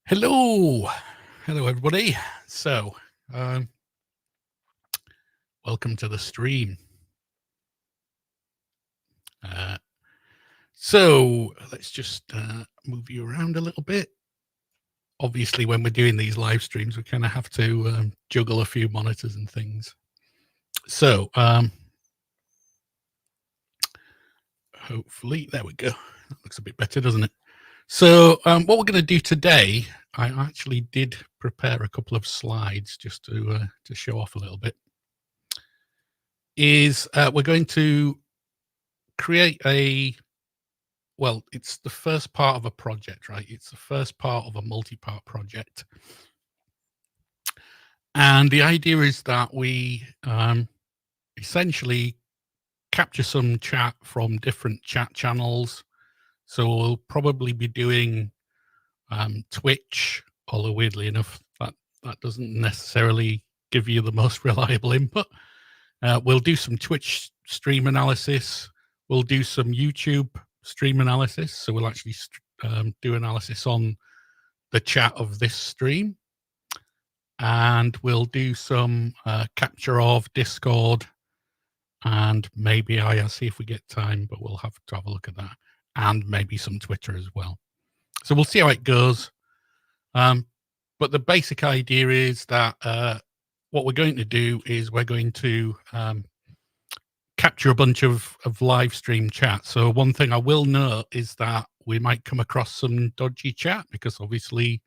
Hello, hello everybody. So, um, welcome to the stream. Uh, so let's just move you around a little bit. Obviously, when we're doing these live streams, we kind of have to juggle a few monitors and things. So, hopefully, there we go. That looks a bit better, doesn't it? So, what we're going to do today, I actually did prepare a couple of slides just to show off a little bit. Is we're going to create it's the first part of a project, right? It's the first part of a multi-part project. And the idea is that we essentially capture some chat from different chat channels. So we'll probably be doing Twitch, although weirdly enough, that doesn't necessarily give you the most reliable input. We'll do some Twitch stream analysis. We'll do some YouTube stream analysis. So we'll actually do analysis on the chat of this stream. And we'll do some capture of Discord and maybe IRC if we get time, but we'll have to have a look at that. And maybe some Twitter as well. So we'll see how it goes. But the basic idea is that what we're going to do is we're going to capture a bunch of live stream chat. So one thing I will note is that we might come across some dodgy chat because obviously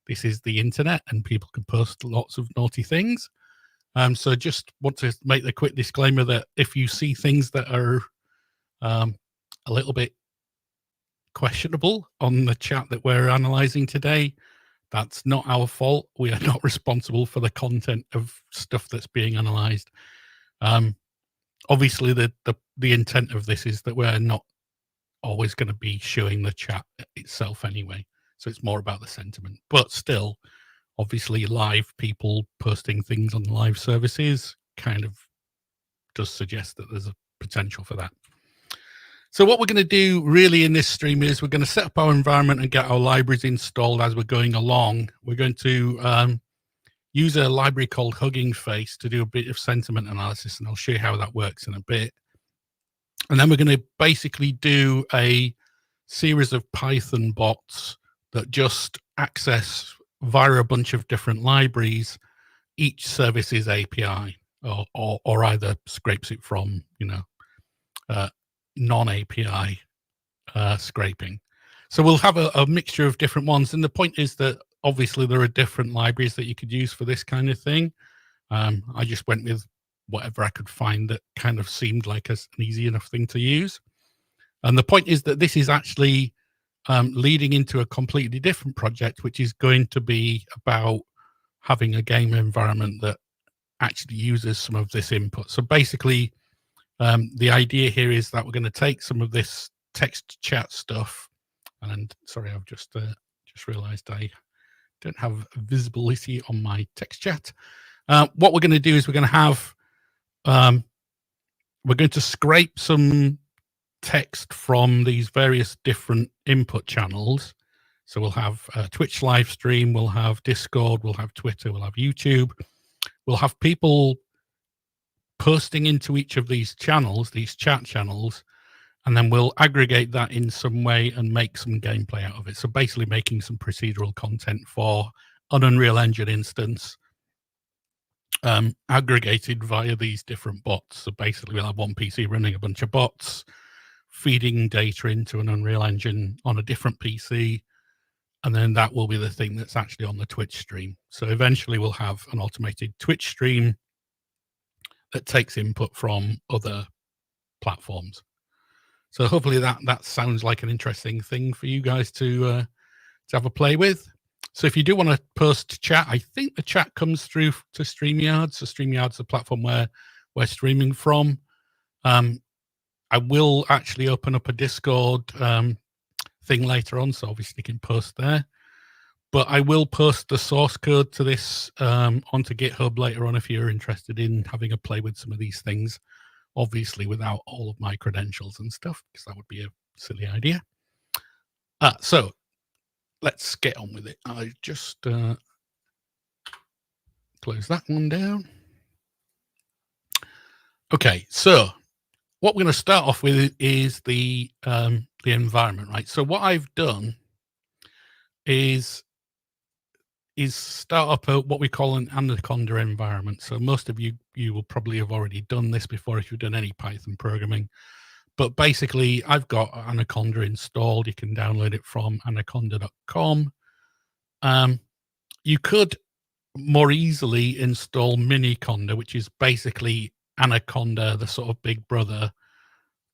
this is the internet and people can post lots of naughty things. So just want to make the quick disclaimer that if you see things that are a little bit questionable on the chat that we're analyzing today, that's not our fault. We are not responsible for the content of stuff that's being analyzed. Obviously, the intent of this is that we're not always going to be showing the chat itself anyway. So it's more about the sentiment. But still, obviously, live people posting things on live services kind of does suggest that there's a potential for that. So what we're going to do really in this stream is we're going to set up our environment and get our libraries installed as we're going along. We're going to use a library called Hugging Face to do a bit of sentiment analysis, and I'll show you how that works in a bit. And then we're going to basically do a series of Python bots that just access via a bunch of different libraries each service's API, or either scrapes it from, non-API scraping. So we'll have a mixture of different ones. And the point is that obviously there are different libraries that you could use for this kind of thing. I just went with whatever I could find that kind of seemed like an easy enough thing to use. And the point is that this is actually leading into a completely different project, which is going to be about having a game environment that actually uses some of this input. So basically, the idea here is that we're going to take some of this text chat stuff, and sorry, I've just realized I don't have visibility on my text chat. What we're going to do is we're going to scrape some text from these various different input channels. So we'll have Twitch live stream, we'll have Discord, we'll have Twitter, we'll have YouTube. We'll have people posting into each of these channels, these chat channels, and then we'll aggregate that in some way and make some gameplay out of it. So basically making some procedural content for an Unreal Engine instance, aggregated via these different bots. So basically we'll have one PC running a bunch of bots, feeding data into an Unreal Engine on a different PC, and then that will be the thing that's actually on the Twitch stream. So eventually we'll have an automated Twitch stream that takes input from other platforms. So hopefully that sounds like an interesting thing for you guys to have a play with. So if you do want to post chat, I think the chat comes through to StreamYard. So StreamYard's the platform where we're streaming from. I will actually open up a Discord thing later on, so obviously you can post there. But I will post the source code to this onto GitHub later on if you're interested in having a play with some of these things, obviously without all of my credentials and stuff, because that would be a silly idea. So let's get on with it. I just close that one down. Okay, so what we're going to start off with is the environment, right? So what I've done is start up what we call an Anaconda environment. So most of you will probably have already done this before if you've done any Python programming. But basically, I've got Anaconda installed. You can download it from anaconda.com. You could more easily install Miniconda, which is basically Anaconda, the sort of big brother,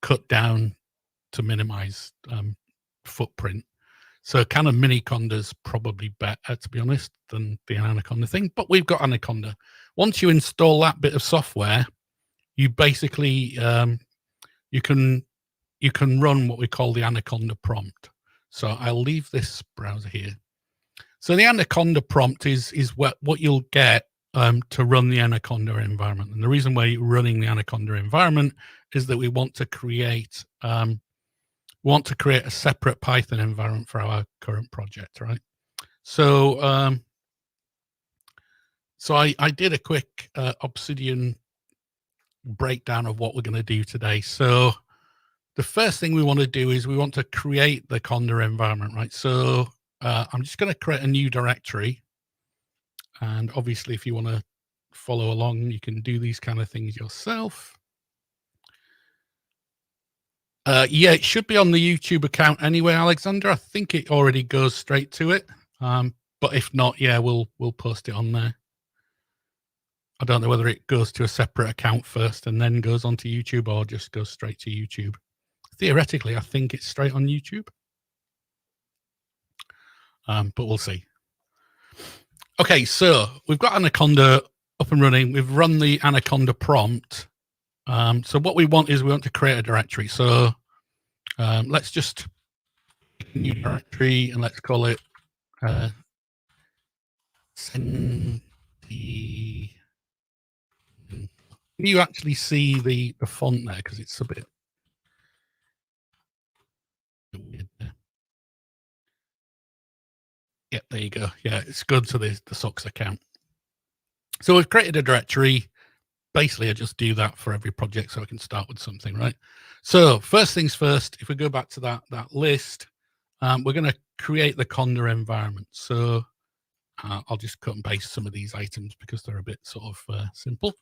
cut down to minimize footprint. So kind of Miniconda's probably better, to be honest, than the Anaconda thing. But we've got Anaconda. Once you install that bit of software, you basically you can run what we call the Anaconda prompt. So I'll leave this browser here. So the Anaconda prompt is what you'll get to run the Anaconda environment. And the reason why you're running the Anaconda environment is that we want to create a separate Python environment for our current project, right? So I did a quick Obsidian breakdown of what we're going to do today. So the first thing we want to do is we want to create the Conda environment, right? So I'm just going to create a new directory. And obviously, if you want to follow along, you can do these kind of things yourself. Yeah, it should be on the YouTube account anyway, Alexander. I think it already goes straight to it. But if not, yeah, we'll post it on there. I don't know whether it goes to a separate account first and then goes onto YouTube or just goes straight to YouTube. Theoretically, I think it's straight on YouTube. But we'll see. Okay, so we've got Anaconda up and running. We've run the Anaconda prompt. So what we want is we want to create a directory. So let's just make a new directory and let's call it send the. Can you actually see the font there? Because it's a bit weird there. Yeah, there you go. Yeah, it's good to the socks account. So we've created a directory. Basically, I just do that for every project so I can start with something, right? So first things first, if we go back to that list, we're going to create the Conda environment. So I'll just cut and paste some of these items because they're a bit sort of simple.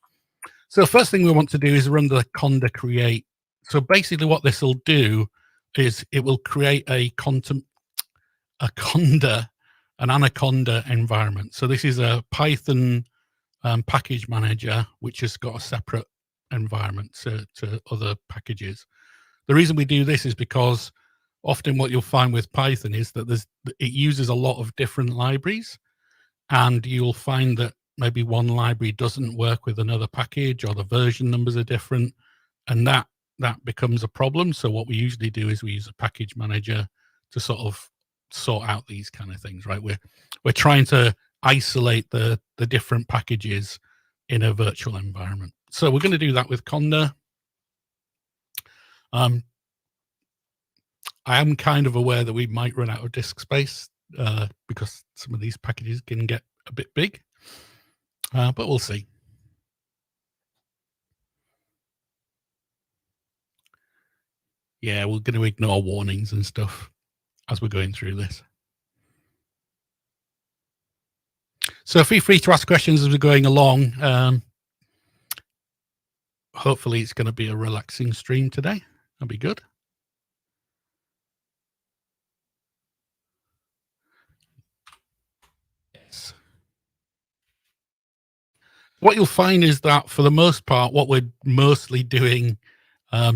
So first thing we want to do is run the Conda create. So basically what this will do is it will create an Anaconda environment. So this is a Python package manager, which has got a separate environment to other packages. The reason we do this is because often what you'll find with Python is that it uses a lot of different libraries, and you'll find that maybe one library doesn't work with another package or the version numbers are different, and that becomes a problem. So what we usually do is we use a package manager to sort of sort out these kind of things, right? We're trying to isolate the different packages in a virtual environment. So we're going to do that with Conda. I am kind of aware that we might run out of disk space because some of these packages can get a bit big, but we'll see. Yeah, we're going to ignore warnings and stuff as we're going through this. So feel free to ask questions as we're going along. Hopefully it's going to be a relaxing stream today. That'll be good. Yes. What you'll find is that for the most part, what we're mostly doing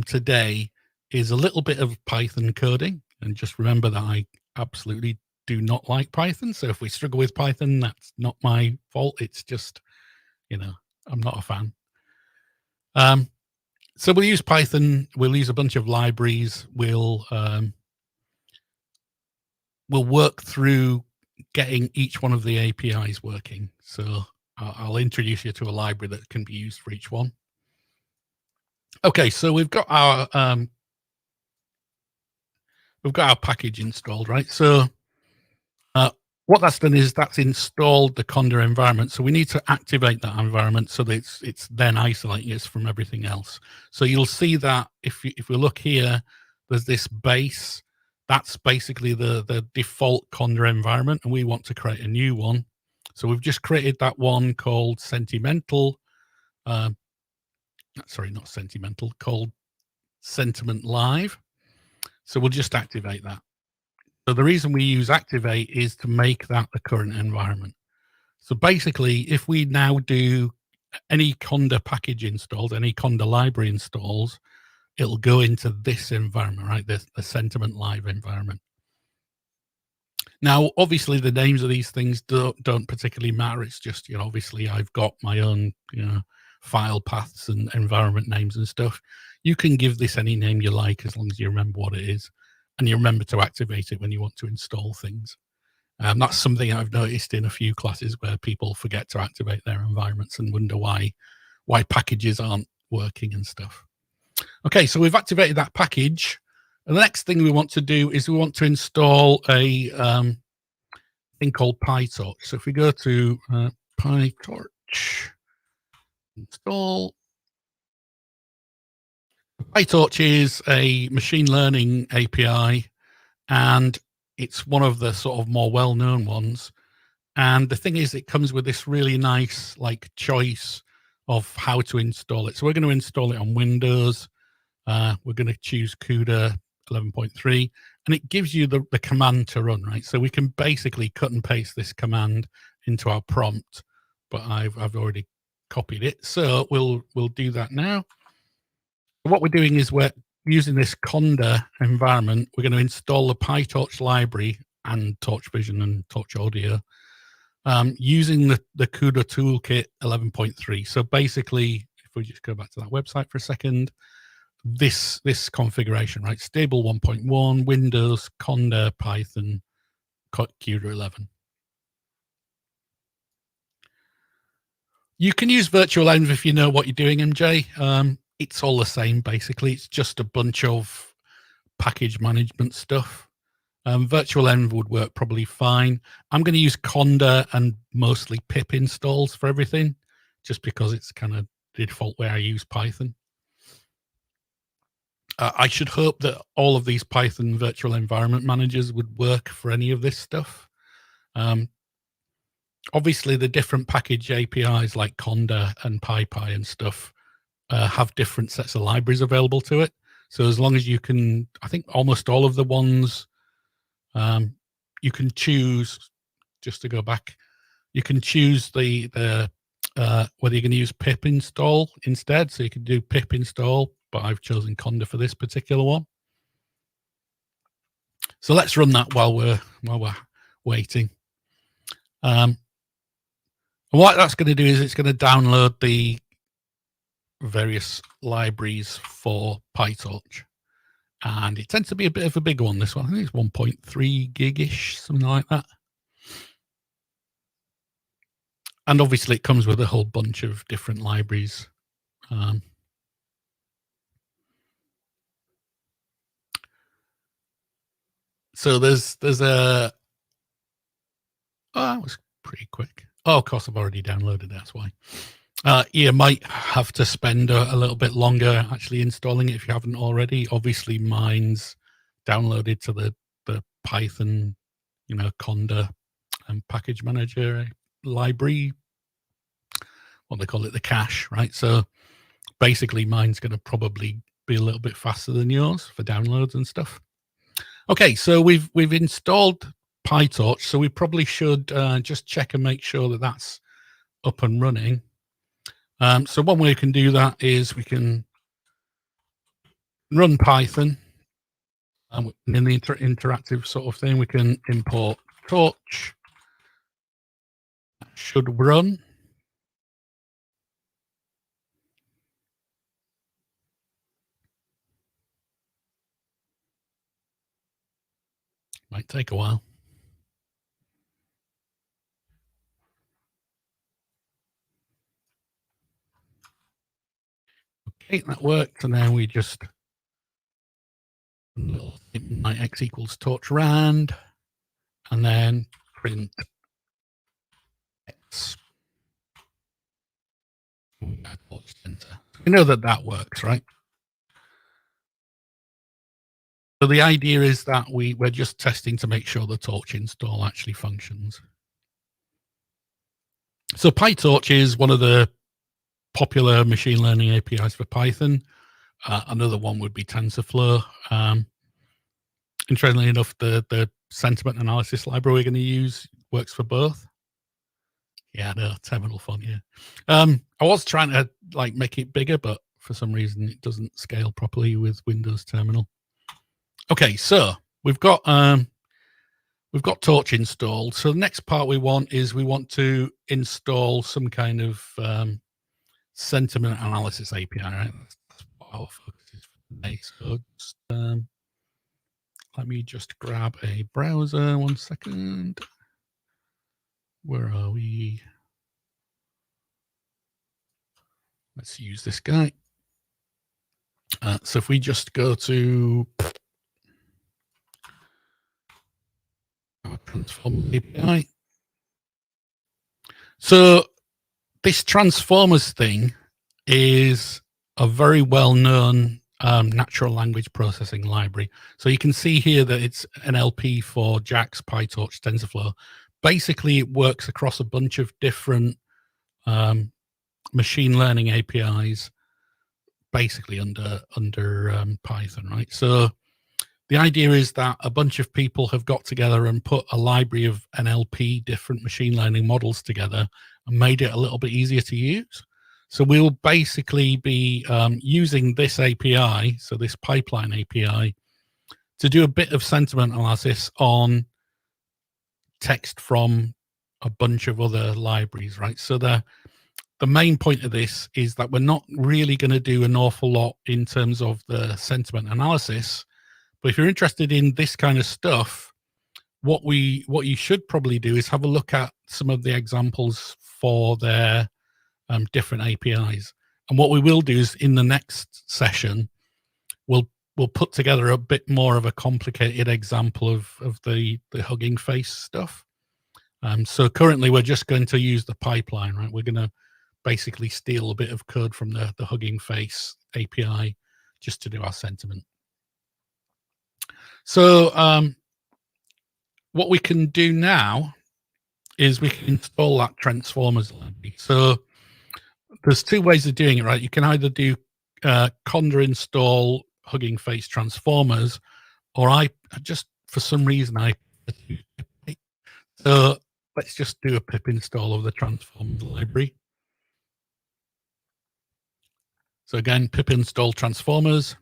today is a little bit of Python coding. And just remember that I absolutely do not like Python. So if we struggle with Python, that's not my fault. It's just, I'm not a fan. So we'll use Python. We'll use a bunch of libraries. We'll work through getting each one of the APIs working. So I'll introduce you to a library that can be used for each one. Okay, so we've got our package installed, right? So what that's done is that's installed the Conda environment. So we need to activate that environment so that it's then isolating us from everything else. So you'll see that if we look here, there's this base. That's basically the default Conda environment, and we want to create a new one. So we've just created that one called Sentimental. Sorry, not Sentimental, called Sentiment Live. So we'll just activate that. So the reason we use activate is to make that the current environment. So basically, if we now do any Conda package installed, any Conda library installs, it'll go into this environment, right? The Sentiment Live environment. Now, obviously, the names of these things don't particularly matter. It's just, obviously, I've got my own, file paths and environment names and stuff. You can give this any name you like as long as you remember what it is, and you remember to activate it when you want to install things. That's something I've noticed in a few classes where people forget to activate their environments and wonder why packages aren't working and stuff. Okay, so we've activated that package. And the next thing we want to do is we want to install a thing called PyTorch. So if we go to PyTorch, install. PyTorch is a machine learning API, and it's one of the sort of more well-known ones. And the thing is, it comes with this really nice choice of how to install it. So we're going to install it on Windows. We're going to choose CUDA 11.3, and it gives you the command to run, right? So we can basically cut and paste this command into our prompt, but I've already copied it. So we'll do that now. What we're doing is we're using this Conda environment. We're going to install the PyTorch library and Torch Vision and Torch Audio using the CUDA toolkit 11.3. So basically, if we just go back to that website for a second, this configuration, right? Stable 1.1, Windows, Conda, Python, CUDA 11. You can use virtual env if you know what you're doing, MJ. It's all the same, basically. It's just a bunch of package management stuff. Virtual env would work probably fine. I'm going to use Conda and mostly pip installs for everything, just because it's kind of the default way I use Python. I should hope that all of these Python virtual environment managers would work for any of this stuff. Obviously, the different package APIs like Conda and PyPy and stuff have different sets of libraries available to it. So as long as you can, I think almost all of the ones you can choose, just to go back, you can choose the whether you're going to use pip install instead. So you can do pip install, but I've chosen Conda for this particular one. So let's run that while we're waiting. And what that's going to do is it's going to download the various libraries for PyTorch. And it tends to be a bit of a big one, this one. I think it's 1.3 gig-ish, something like that. And obviously it comes with a whole bunch of different libraries. So there's a, that was pretty quick. Oh, of course, I've already downloaded it, that's why. You might have to spend a little bit longer actually installing it if you haven't already. Obviously, mine's downloaded to the Python, Conda package manager library. What they call it, the cache, right? So basically, mine's going to probably be a little bit faster than yours for downloads and stuff. Okay, so we've installed PyTorch, so we probably should just check and make sure that that's up and running. So one way we can do that is we can run Python, and in the interactive sort of thing, we can import torch. That should run. Might take a while. Okay, that worked, and then we just my x equals torch rand, and then print X. We know that that works, right? So the idea is that we're just testing to make sure the torch install actually functions. So PyTorch is one of the popular machine learning APIs for Python. Another one would be TensorFlow. Interestingly enough, the sentiment analysis library we're going to use works for both. Yeah, no, terminal font, yeah. I was trying to like make it bigger, but for some reason it doesn't scale properly with Windows Terminal. Okay, so we've got Torch installed. So the next part we want to install some kind of sentiment analysis API, right? That's what our focus is for today. So just, let me just grab a browser. 1 second. Where are we? Let's use this guy. So if we just go to our transform API. So this transformers thing is a very well-known natural language processing library. So you can see here that it's NLP for JAX, PyTorch, TensorFlow. Basically, it works across a bunch of different machine learning APIs, basically under Python, right? So the idea is that a bunch of people have got together and put a library of NLP, different machine learning models together, and made it a little bit easier to use. So we'll basically be using this API, so this pipeline API, to do a bit of sentiment analysis on text from a bunch of other libraries, right? So the main point of this is that we're not really going to do an awful lot in terms of the sentiment analysis. But if you're interested in this kind of stuff, what you should probably do is have a look at some of the examples for their different APIs. And what we will do is in the next session, we'll put together a bit more of a complicated example of the Hugging Face stuff. So currently we're just going to use the pipeline, right? We're going to basically steal a bit of code from the Hugging Face API just to do our sentiment. So what we can do now is we can install that transformers library. So there's two ways of doing it, right? You can either do conda install Hugging Face transformers, or I just, for some reason, so let's just do a pip install of the transformers library. So again, pip install transformers,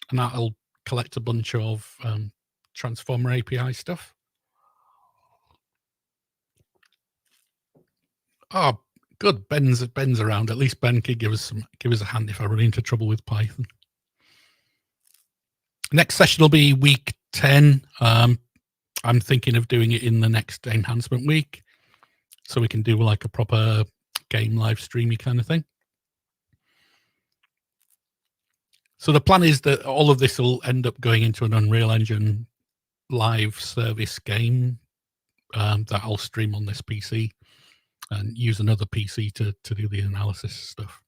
and that'll collect a bunch of transformer API stuff. Oh, good. Ben's around. At least Ben could give us a hand if I run into trouble with Python. Next session will be week 10. I'm thinking of doing it in the next enhancement week, so we can do like a proper game live streamy kind of thing. So the plan is that all of this will end up going into an Unreal Engine live service game that I'll stream on this PC and use another PC to do the analysis stuff.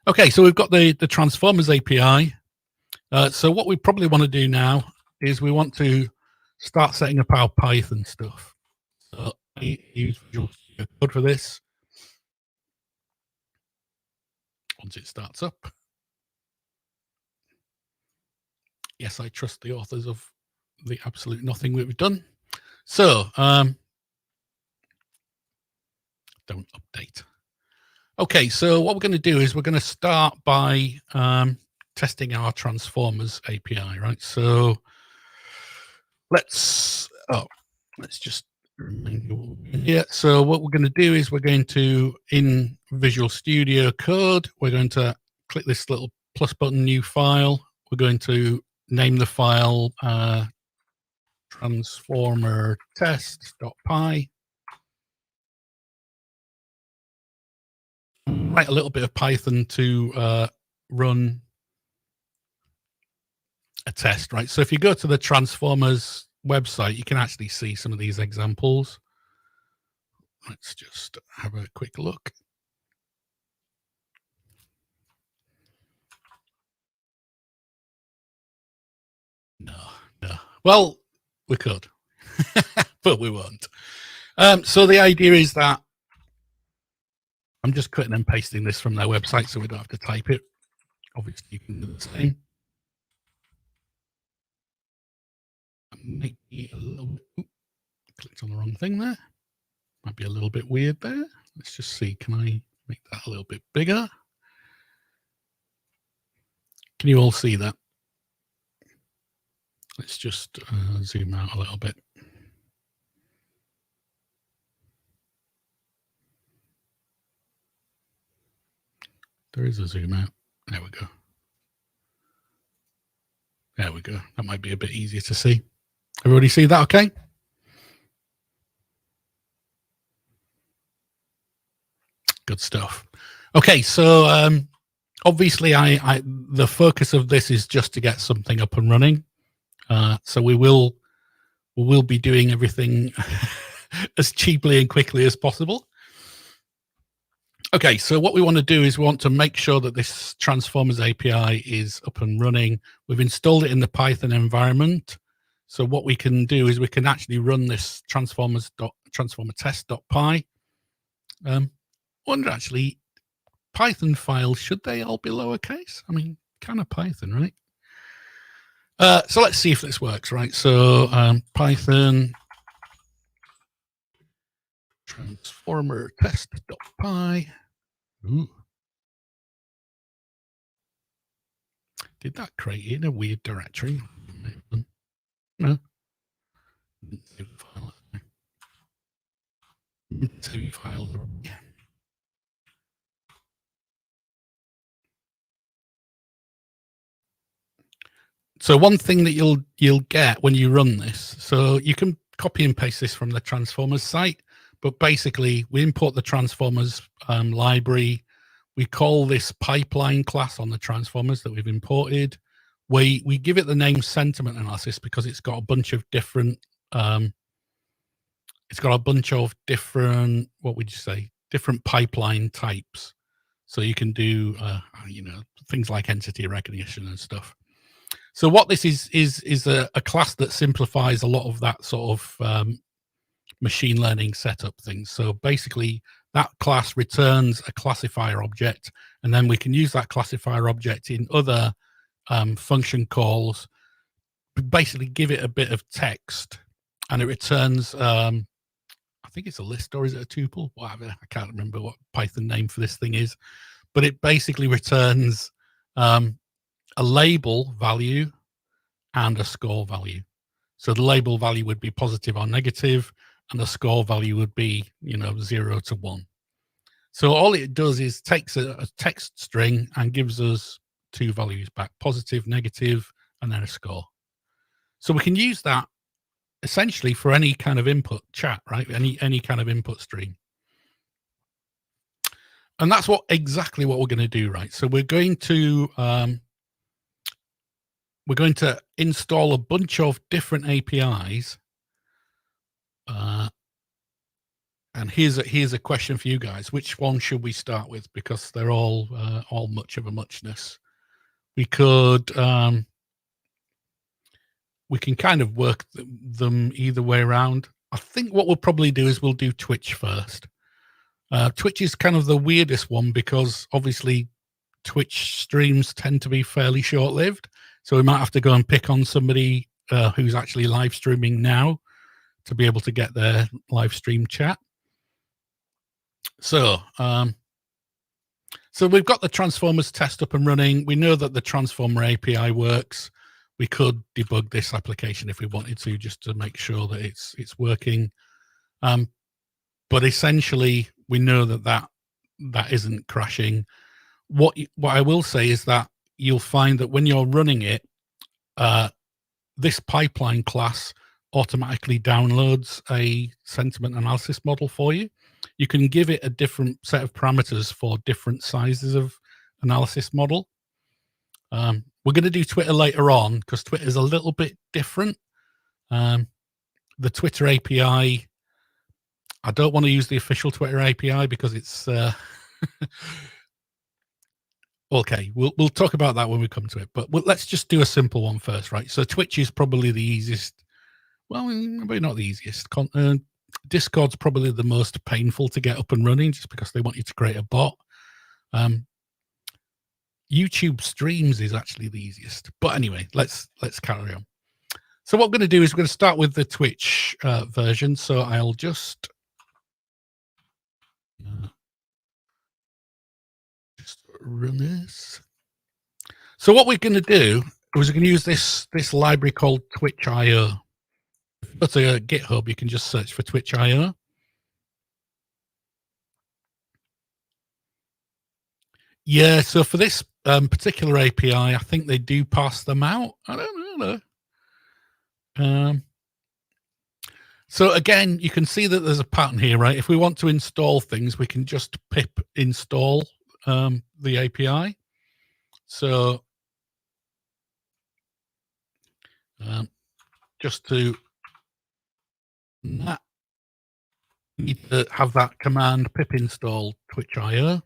Okay, so we've got the Transformers API. So what we probably want to do now is we want to start setting up our Python stuff. So I use Visual Studio Code for this. Once it starts up. Yes, I trust the authors of the absolute nothing we've done. So don't update. Okay, so what we're going to do is we're going to start by testing our Transformers API, right? So let's just remind you what we're doing here. So what we're going to do is we're going to, in Visual Studio Code, we're going to click this little plus button, new file. We're going to name the file transformer test.py. Write a little bit of Python to run a test, right? So if you go to the transformers website, you can actually see some of these examples. Let's just have a quick look. No. Well, we could, but we won't. So the idea is that I'm just cutting and pasting this from their website so we don't have to type it. Obviously, you can do the same. Maybe a little bit, clicked on the wrong thing there. Might be a little bit weird there. Let's just see. Can I make that a little bit bigger? Can you all see that? Let's just zoom out a little bit. There is a zoom out. There we go. There we go. That might be a bit easier to see. Everybody see that okay? Good stuff. Okay, so obviously the focus of this is just to get something up and running. So we will be doing everything as cheaply and quickly as possible. Okay, so what we want to do is we want to make sure that this Transformers API is up and running. We've installed it in the Python environment. So what we can do is we can actually run this transformer test.py. Wonder actually, Python files, should they all be lowercase? I mean, kind of Python, right? So let's see if this works, right? So Python transformer test.py. Ooh. Did that create in a weird directory? No. Save file. Save file. Yeah. So one thing that you'll get when you run this, so you can copy and paste this from the Transformers site, but basically we import the Transformers library. We call this pipeline class on the Transformers that we've imported. We give it the name sentiment analysis because it's got a bunch of different what would you say, different pipeline types. So you can do things like entity recognition and stuff. So what this is a class that simplifies a lot of that sort of machine learning setup things. So basically that class returns a classifier object, and then we can use that classifier object in other function calls, basically give it a bit of text, and it returns, I think it's a list, or is it a tuple? Whatever, I can't remember what Python name for this thing is, but it basically returns a label value and a score value. So the label value would be positive or negative, and the score value would be 0 to 1. So all it does is takes a text string and gives us two values back, positive, negative, and then a score. So we can use that essentially for any kind of input chat, right? Any kind of input stream. And that's exactly what we're going to do, right? So we're going to install a bunch of different APIs. And here's a question for you guys: which one should we start with? Because they're all much of a muchness. We could we can kind of work them either way around. I think what we'll probably do is we'll do Twitch first. Twitch is kind of the weirdest one because obviously Twitch streams tend to be fairly short-lived. So we might have to go and pick on somebody who's actually live streaming now to be able to get their live stream chat. So we've got the Transformers test up and running. We know that the Transformer API works. We could debug this application if we wanted to, just to make sure that it's working. But essentially, we know that isn't crashing. What I will say is that you'll find that when you're running it, this pipeline class automatically downloads a sentiment analysis model for you. You can give it a different set of parameters for different sizes of analysis model. We're going to do Twitter later on because Twitter is a little bit different. the Twitter API. I don't want to use the official Twitter API because it's okay. We'll talk about that when we come to it. But let's just do a simple one first, right? So Twitch is probably the easiest. Well, maybe not the easiest. Discord's probably the most painful to get up and running, just because they want you to create a bot. YouTube Streams is actually the easiest. But anyway, let's carry on. So what we're going to do is we're going to start with the Twitch version. So I'll just run this. So what we're going to do is we're going to use this library called Twitch.io. If you go to GitHub, you can just search for Twitch.io. Yeah, so for this particular API, I think they do pass them out. I don't know. So again, you can see that there's a pattern here, right? If we want to install things, we can just pip install the API. So just to need to have that command pip install Twitch.io.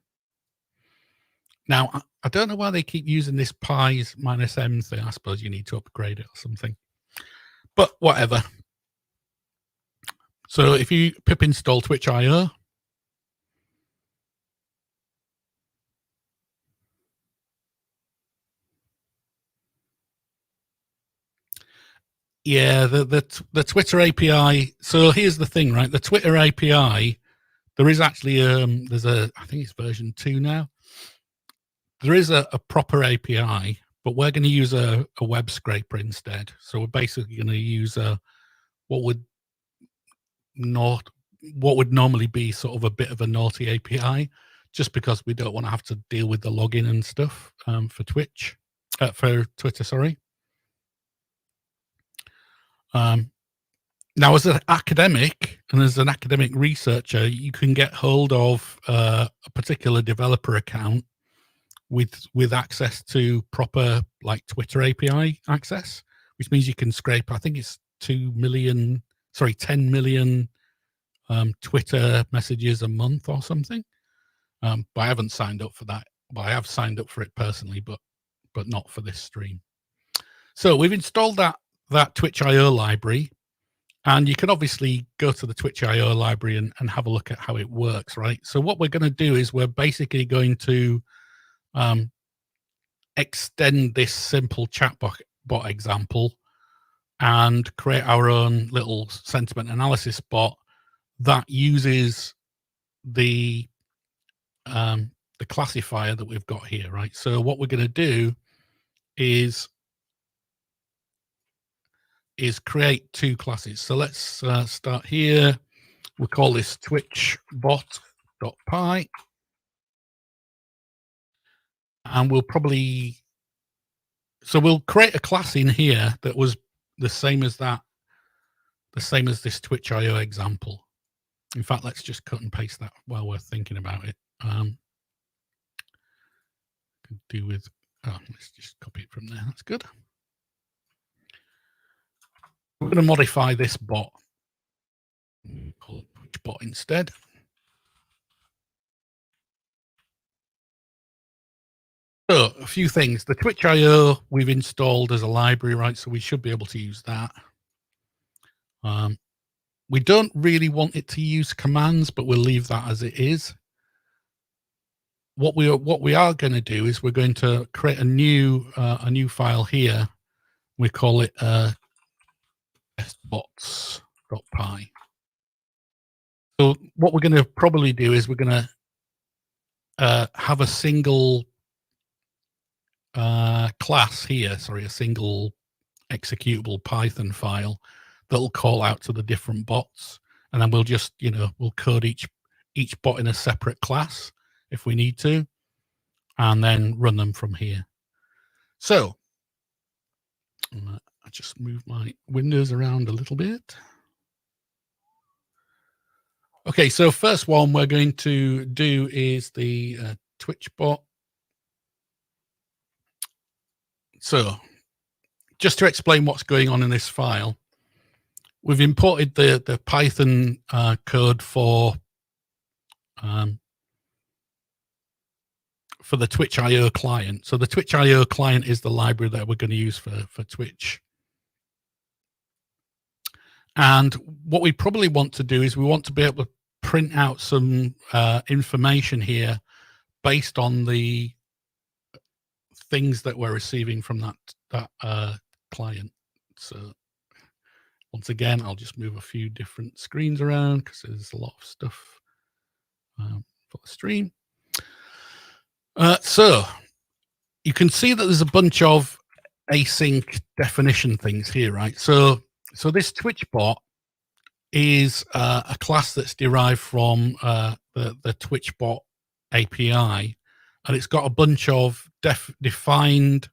Now, I don't know why they keep using this pies -m thing. I suppose you need to upgrade it or something. But whatever. So if you pip install Twitch.io, yeah, the Twitter API. So here's the thing, right? The Twitter API, there is actually there's a, I think it's version 2 now. There is a proper API, but we're going to use a web scraper instead. So we're basically going to use what would normally be sort of a bit of a naughty API, just because we don't want to have to deal with the login and stuff for Twitter, sorry. Now, as an academic and as an academic researcher, you can get hold of a particular developer account with access to proper like Twitter API access, which means you can scrape, I think it's 10 million Twitter messages a month or something. But I haven't signed up for that. But I have signed up for it personally, but not for this stream. So we've installed that Twitch.io library, and you can obviously go to the Twitch.io library and have a look at how it works, right? So what we're going to do is we're basically going to extend this simple chatbot example and create our own little sentiment analysis bot that uses the classifier that we've got here, right? So what we're going to do is create two classes. So let's start here. We'll call this twitchbot.py, and we'll create a class in here that was the same as this Twitch.io example. In fact, let's just cut and paste that while we're thinking about it. Could do with, let's just copy it from there. That's good. We're going to modify this bot. Call it Twitch bot instead. So a few things. The Twitch.io we've installed as a library, right? So we should be able to use that. We don't really want it to use commands, but we'll leave that as it is. What we are going to do is we're going to create a new file here. We call it testbots.py. So what we're going to probably do is we're going to have a single class here, a single executable Python file that'll call out to the different bots, and then we'll just, we'll code each bot in a separate class if we need to, and then run them from here. So I just move my windows around a little bit. Okay, so first one we're going to do is the Twitch bot. So just to explain what's going on in this file, we've imported the Python code for the Twitch.io client. So the Twitch.io client is the library that we're going to use for Twitch. And what we probably want to do is we want to be able to print out some information here based on the things that we're receiving from that client. So once again, I'll just move a few different screens around because there's a lot of stuff for the stream. So you can see that there's a bunch of async definition things here, right? So this Twitch bot is a class that's derived from the Twitch bot API, and it's got a bunch of defined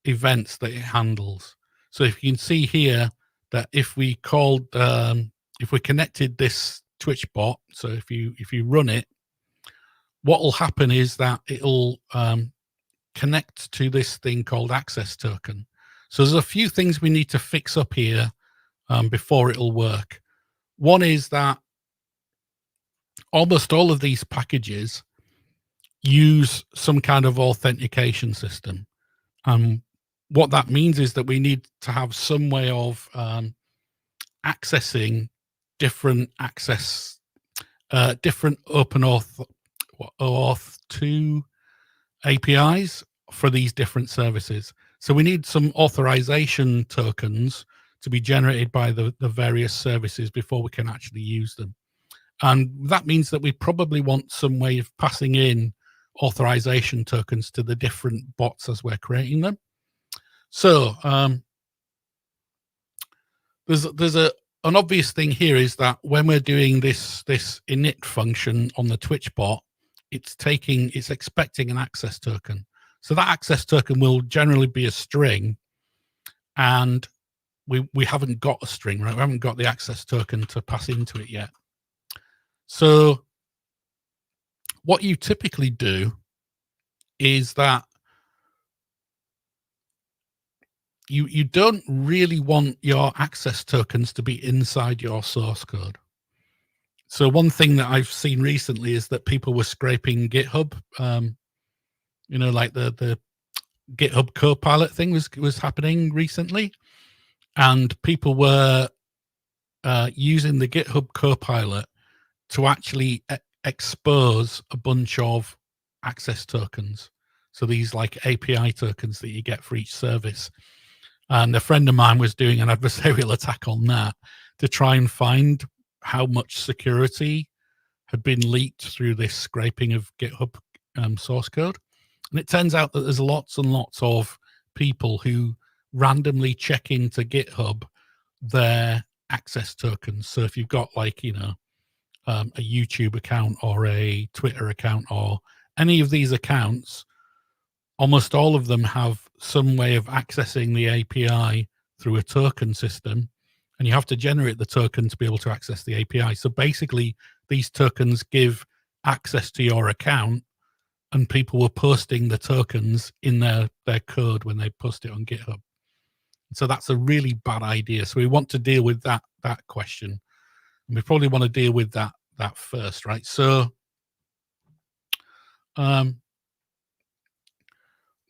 events that it handles. So if you can see here that if we called, if we connected this Twitch bot, so if you run it, what will happen is that it'll connect to this thing called access token. So there's a few things we need to fix up here before it'll work. One is that almost all of these packages use some kind of authentication system. What that means is that we need to have some way of accessing different different OAuth 2 APIs for these different services. So we need some authorization tokens to be generated by the various services before we can actually use them. And that means that we probably want some way of passing in authorization tokens to the different bots as we're creating them. So there's an obvious thing here is that when we're doing this init function on the Twitch bot, it's expecting an access token. So that access token will generally be a string, and we haven't got a string, right? We haven't got the access token to pass into it yet. So what you typically do is that you don't really want your access tokens to be inside your source code. So one thing that I've seen recently is that people were scraping GitHub. You know, like the GitHub Copilot thing was happening recently, and people were using the GitHub Copilot to actually expose a bunch of access tokens. So these like API tokens that you get for each service. And a friend of mine was doing an adversarial attack on that to try and find how much security had been leaked through this scraping of GitHub source code. And it turns out that there's lots and lots of people who randomly check into GitHub their access tokens. So if you've got like, you know, a YouTube account or a Twitter account or any of these accounts, almost all of them have some way of accessing the API through a token system, and you have to generate the token to be able to access the API. So basically, these tokens give access to your account, and people were posting the tokens in their code when they post it on GitHub. So that's a really bad idea. So we want to deal with that question. And we probably want to deal with that first, right? So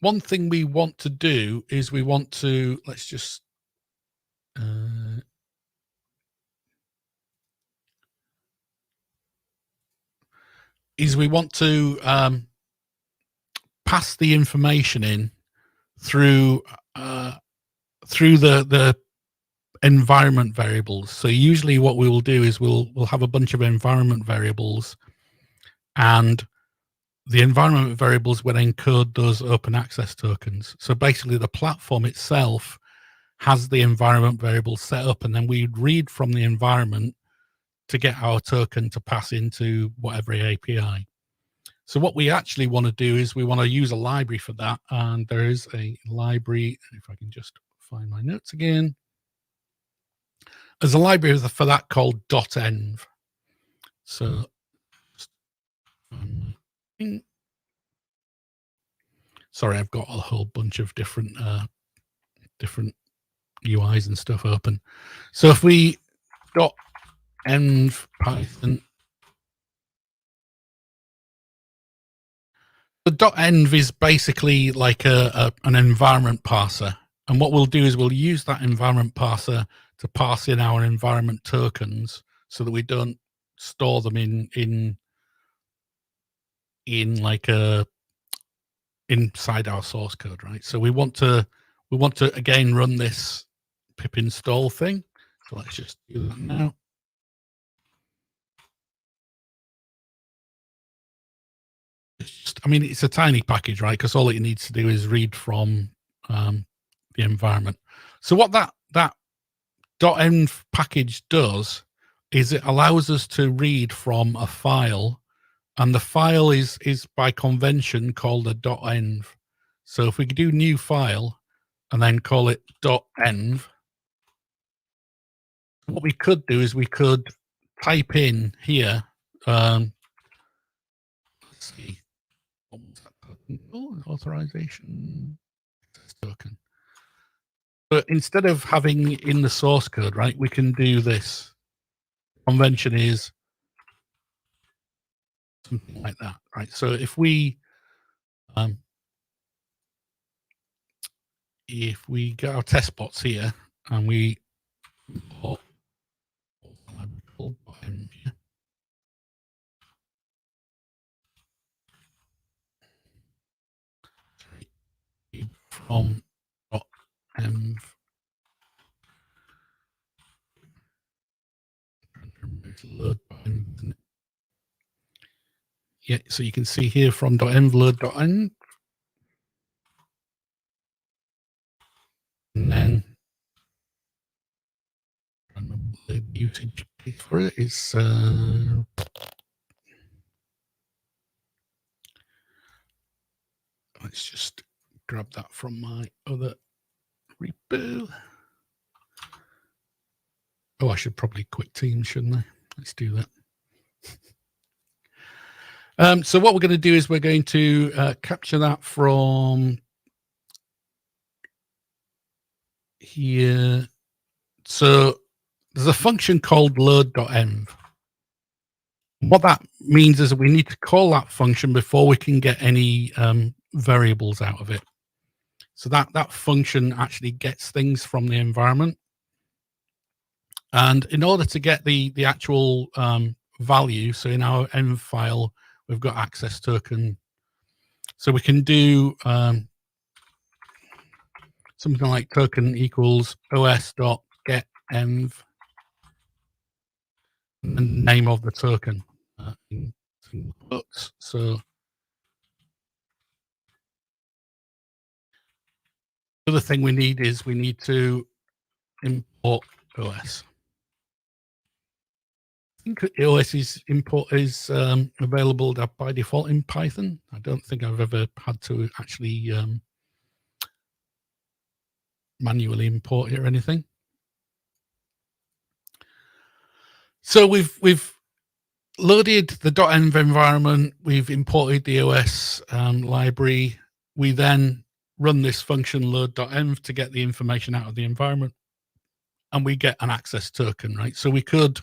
one thing we want to do is we want to, let's just we want to pass the information in through the environment variables. So usually what we will do is we'll have a bunch of environment variables, and the environment variables will encode those open access tokens. So basically the platform itself has the environment variable set up, and then we'd read from the environment to get our token to pass into whatever API. So what we actually want to do is we want to use a library for that. And there is a library, if I can just find my notes again. There's a library for that called .env. So sorry, I've got a whole bunch of different UIs and stuff open. So if we .env Python. The .env is basically like an environment parser. And what we'll do is we'll use that environment parser to parse in our environment tokens so that we don't store them in like inside our source code, right? So we want to again run this pip install thing. So let's just do that now. I mean, it's a tiny package, right? Because all it needs to do is read from the environment. So what that .env package does is it allows us to read from a file, and the file is by convention called a .env. So if we could do new file and then call it .env, what we could do is we could type in here. Let's see. What was that? Oh, authorization token. But instead of having in the source code, right, we can do this. Convention is something like that, right? So if we get our test bots here and we import from .env, yeah, so you can see here from .env load.env, and then the usage case for it is let's just grab that from my other repo. Oh, I should probably quit Teams, shouldn't I? Let's do that. So what we're going to do is we're going to capture that from here. So there's a function called load.env. What that means is that we need to call that function before we can get any variables out of it. So that function actually gets things from the environment. And in order to get the actual value, so in our env file, we've got access token. So we can do something like token equals os.getEnv and the name of the token in single quotes. So the other thing we need is we need to import OS. I think OS import is available by default in Python. I don't think I've ever had to actually manually import it or anything. So we've loaded the .env environment. We've imported the OS library. We then run this function load.env to get the information out of the environment, and we get an access token, right? So we could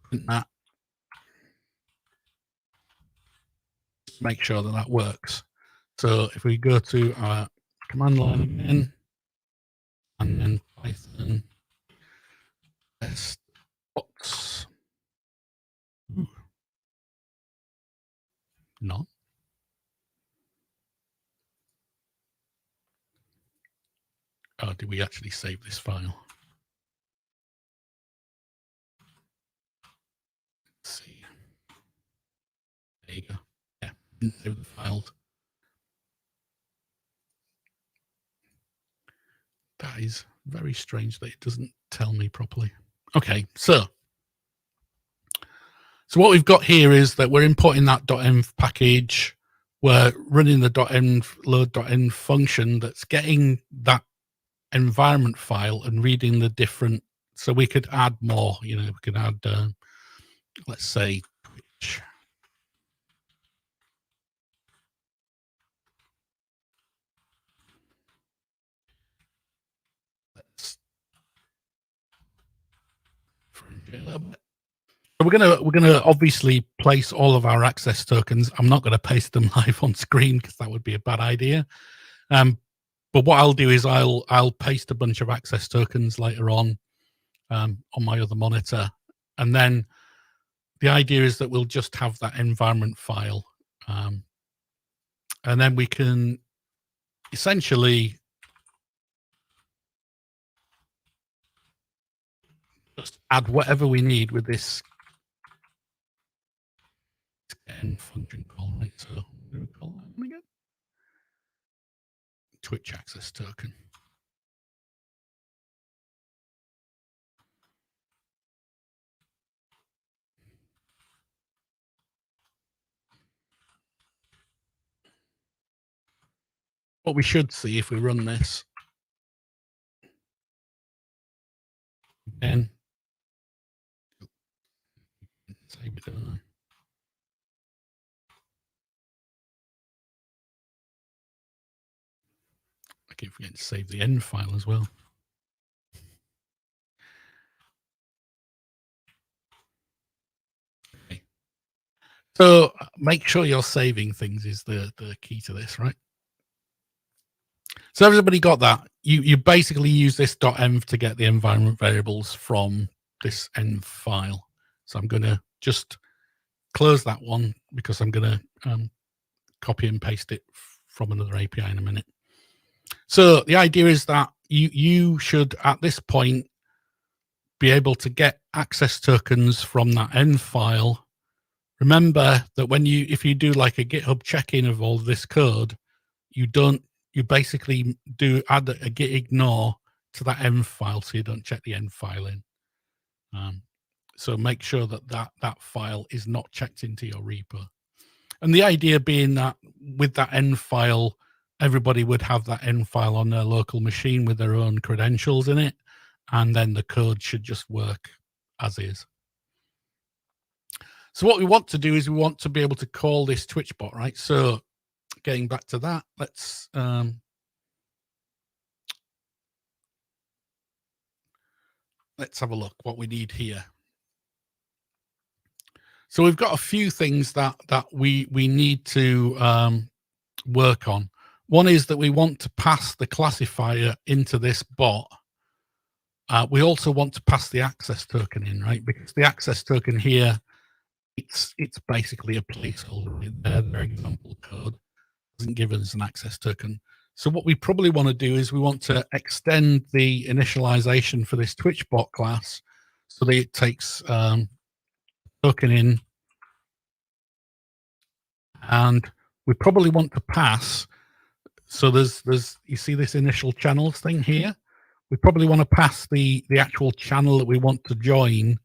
print that, make sure that works. So if we go to our command line again, and then Python test bots, none. Oh, did we actually save this file? Let's see. There you go. Yeah, didn't save the files. That is very strange that it doesn't tell me properly. Okay, so what we've got here is that we're importing that .env package. We're running the .env load.env function that's getting that environment file and reading the different. So we could add more. You know, we could add, let's say, Twitch. Let's So we're gonna obviously place all of our access tokens. I'm not going to paste them live on screen because that would be a bad idea. But what I'll do is I'll paste a bunch of access tokens later on my other monitor, and then the idea is that we'll just have that environment file, and then we can essentially just add whatever we need with this function call. Right, so what do we call that one again? Twitch access token. What we should see if we run this, then save it. I keep forgetting to save the end file as well. Okay. So make sure you're saving things is the key to this, right? So everybody got that. You basically use this .env to get the environment variables from this env file. So I'm going to just close that one because I'm going to copy and paste it from another API in a minute. So the idea is that you should at this point be able to get access tokens from that env file. Remember that if you do like a GitHub check-in of all this code, you basically do add a git ignore to that env file, so you don't check the env file in. So make sure that file is not checked into your repo. And the idea being that with that env file, everybody would have that env file on their local machine with their own credentials in it, and then the code should just work as is. So what we want to do is we want to be able to call this Twitch bot, right? So getting back to that, let's have a look what we need here. So we've got a few things that we need to work on. One is that we want to pass the classifier into this bot. We also want to pass the access token in, right? Because the access token here, it's basically a placeholder. Their example code doesn't give us an access token. So what we probably want to do is we want to extend the initialization for this Twitch bot class so that it takes token in, and we probably want to pass. So there's you see this initial channels thing here. We probably want to pass the actual channel that we want to join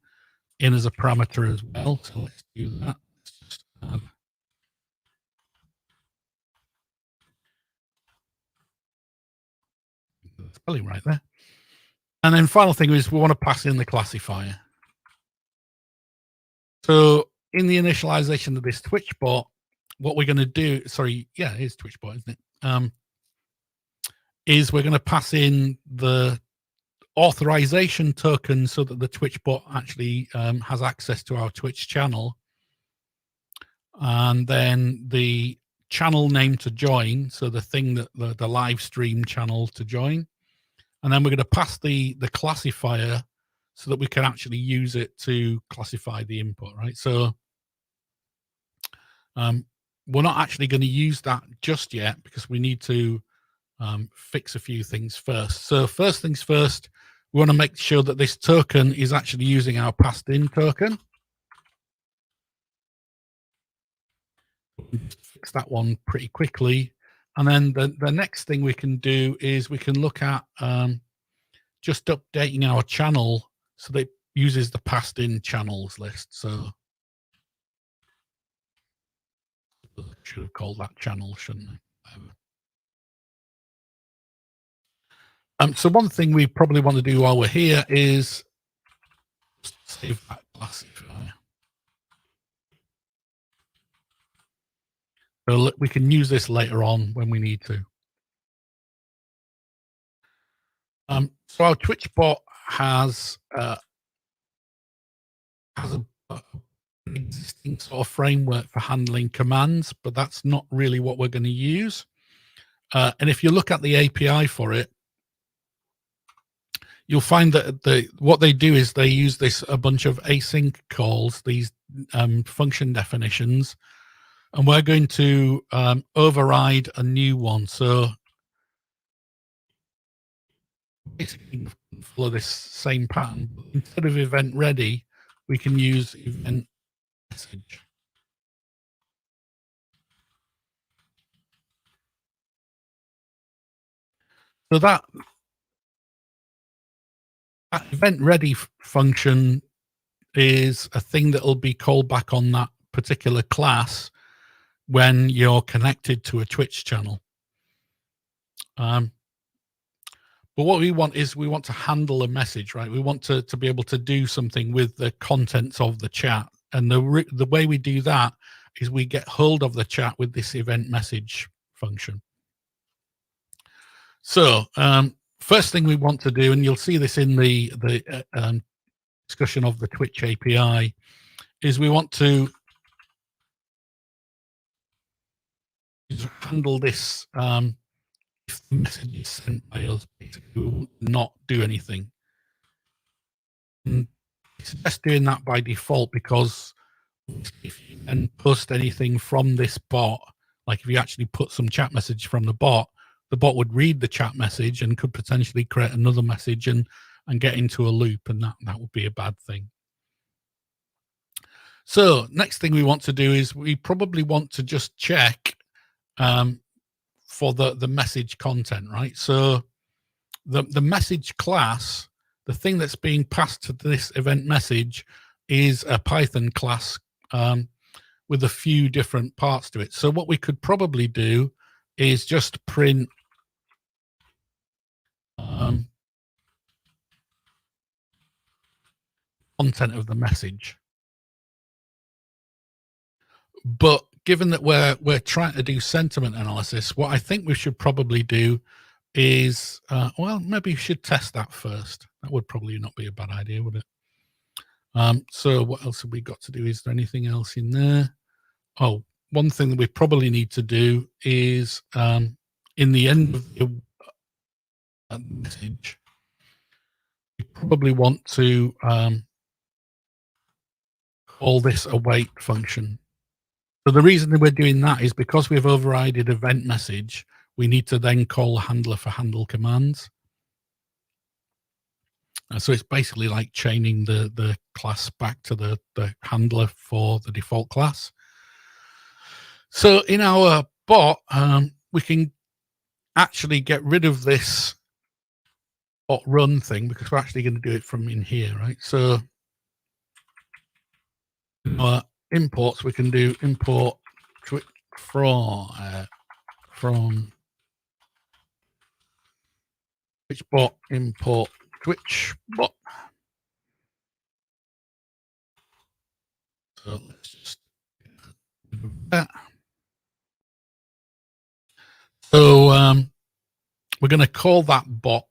in as a parameter as well. So let's do that. Let's just add the spelling right there. And then final thing is we want to pass in the classifier. So in the initialization of this Twitch bot, what we're going to do, sorry, yeah, it is Twitch bot, isn't it? Is we're going to pass in the authorization token so that the Twitch bot actually has access to our Twitch channel. And then the channel name to join, so the thing that the live stream channel to join. And then we're going to pass the classifier so that we can actually use it to classify the input, right? So we're not actually going to use that just yet because we need to fix a few things first. So first things first, we want to make sure that this token is actually using our passed in token. Fix that one pretty quickly. And then the next thing we can do is we can look at just updating our channel so that it uses the passed in channels list. So I should have called that channel, shouldn't I? So one thing we probably want to do while we're here is save that classifier. So we can use this later on when we need to. So our Twitch bot has sort of framework for handling commands, but that's not really what we're going to use. And if you look at the API for it, you'll find that what they do is they use a bunch of async calls, these function definitions, and we're going to override a new one. So basically follow this same pattern. Instead of event ready, we can use event message. So that event ready function is a thing that will be called back on that particular class when you're connected to a Twitch channel. But what we want is we want to handle a message, right? We want to be able to do something with the contents of the chat. And the way we do that is we get hold of the chat with this event message function. So first thing we want to do, and you'll see this in the discussion of the Twitch API, is we want to handle this if the message is sent by us, basically we will not do anything. And it's just doing that by default, because if you can post anything from this bot, like if you actually put some chat message from the bot would read the chat message and could potentially create another message and get into a loop, and that would be a bad thing. So next thing we want to do is we probably want to just check for the message content, right? So the message class, the thing that's being passed to this event message, is a Python class with a few different parts to it. So what we could probably do is just print content of the message. But given that we're trying to do sentiment analysis, what I think we should probably do is, well, maybe we should test that first. That would probably not be a bad idea, would it? So what else have we got to do? Is there anything else in there? Oh, one thing that we probably need to do is in the end of the message, we probably want to call this await function. So the reason that we're doing that is because we've overridden event message, we need to then call a handler for handle commands. So it's basically like chaining the class back to the handler for the default class. So in our bot, we can actually get rid of this bot run thing, because we're actually going to do it from in here, right? So in our imports, we can do import Twitch from Twitch bot, import Twitch bot. So let's just do that. So we're going to call that bot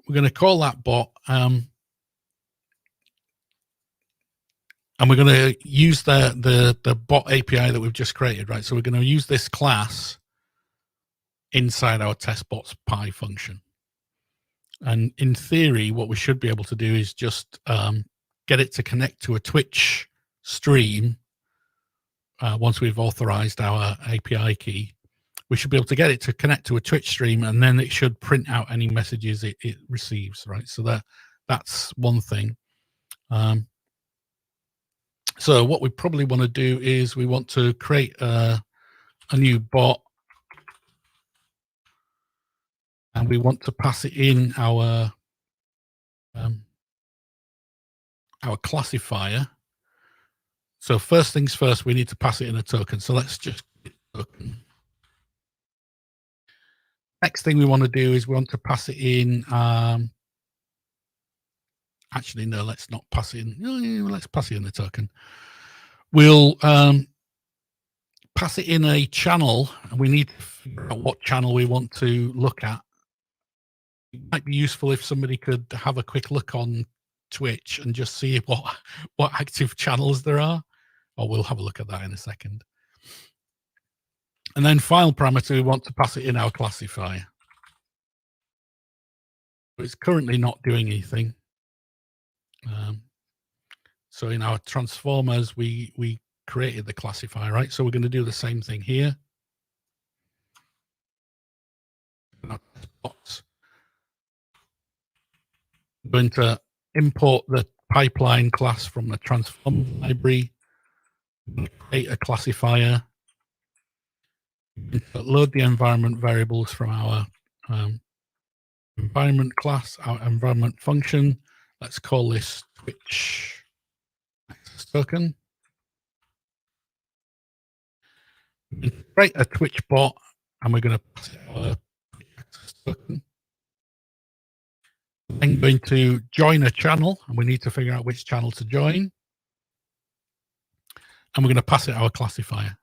we're going to call that bot and we're going to use the bot API that we've just created, right? So we're going to use this class inside our testbots py function. And in theory, what we should be able to do is just get it to connect to a Twitch stream. Once we've authorized our API key, we should be able to get it to connect to a Twitch stream, and then it should print out any messages it receives, right? So that's one thing. So what we probably want to do is we want to create a new bot, and we want to pass it in our classifier. So first things first, we need to pass it in a token. So let's just get token. Next thing we want to do is we want to pass it in. Actually, no, let's not pass it in. Let's pass it in the token. We'll pass it in a channel, and we need to figure out what channel we want to look at. It might be useful if somebody could have a quick look on Twitch and just see what active channels there are. Or we'll have a look at that in a second. And then file parameter, we want to pass it in our classifier. It's currently not doing anything. So in our transformers, we created the classifier, right? So we're going to do the same thing here. We're going to import the pipeline class from the transformer library, create a classifier, load the environment variables from our environment class, our environment function. Let's call this Twitch access token. Create a Twitch bot, and we're going to pass it our Twitch access token. I'm going to join a channel, and we need to figure out which channel to join. And we're going to pass it our classifier,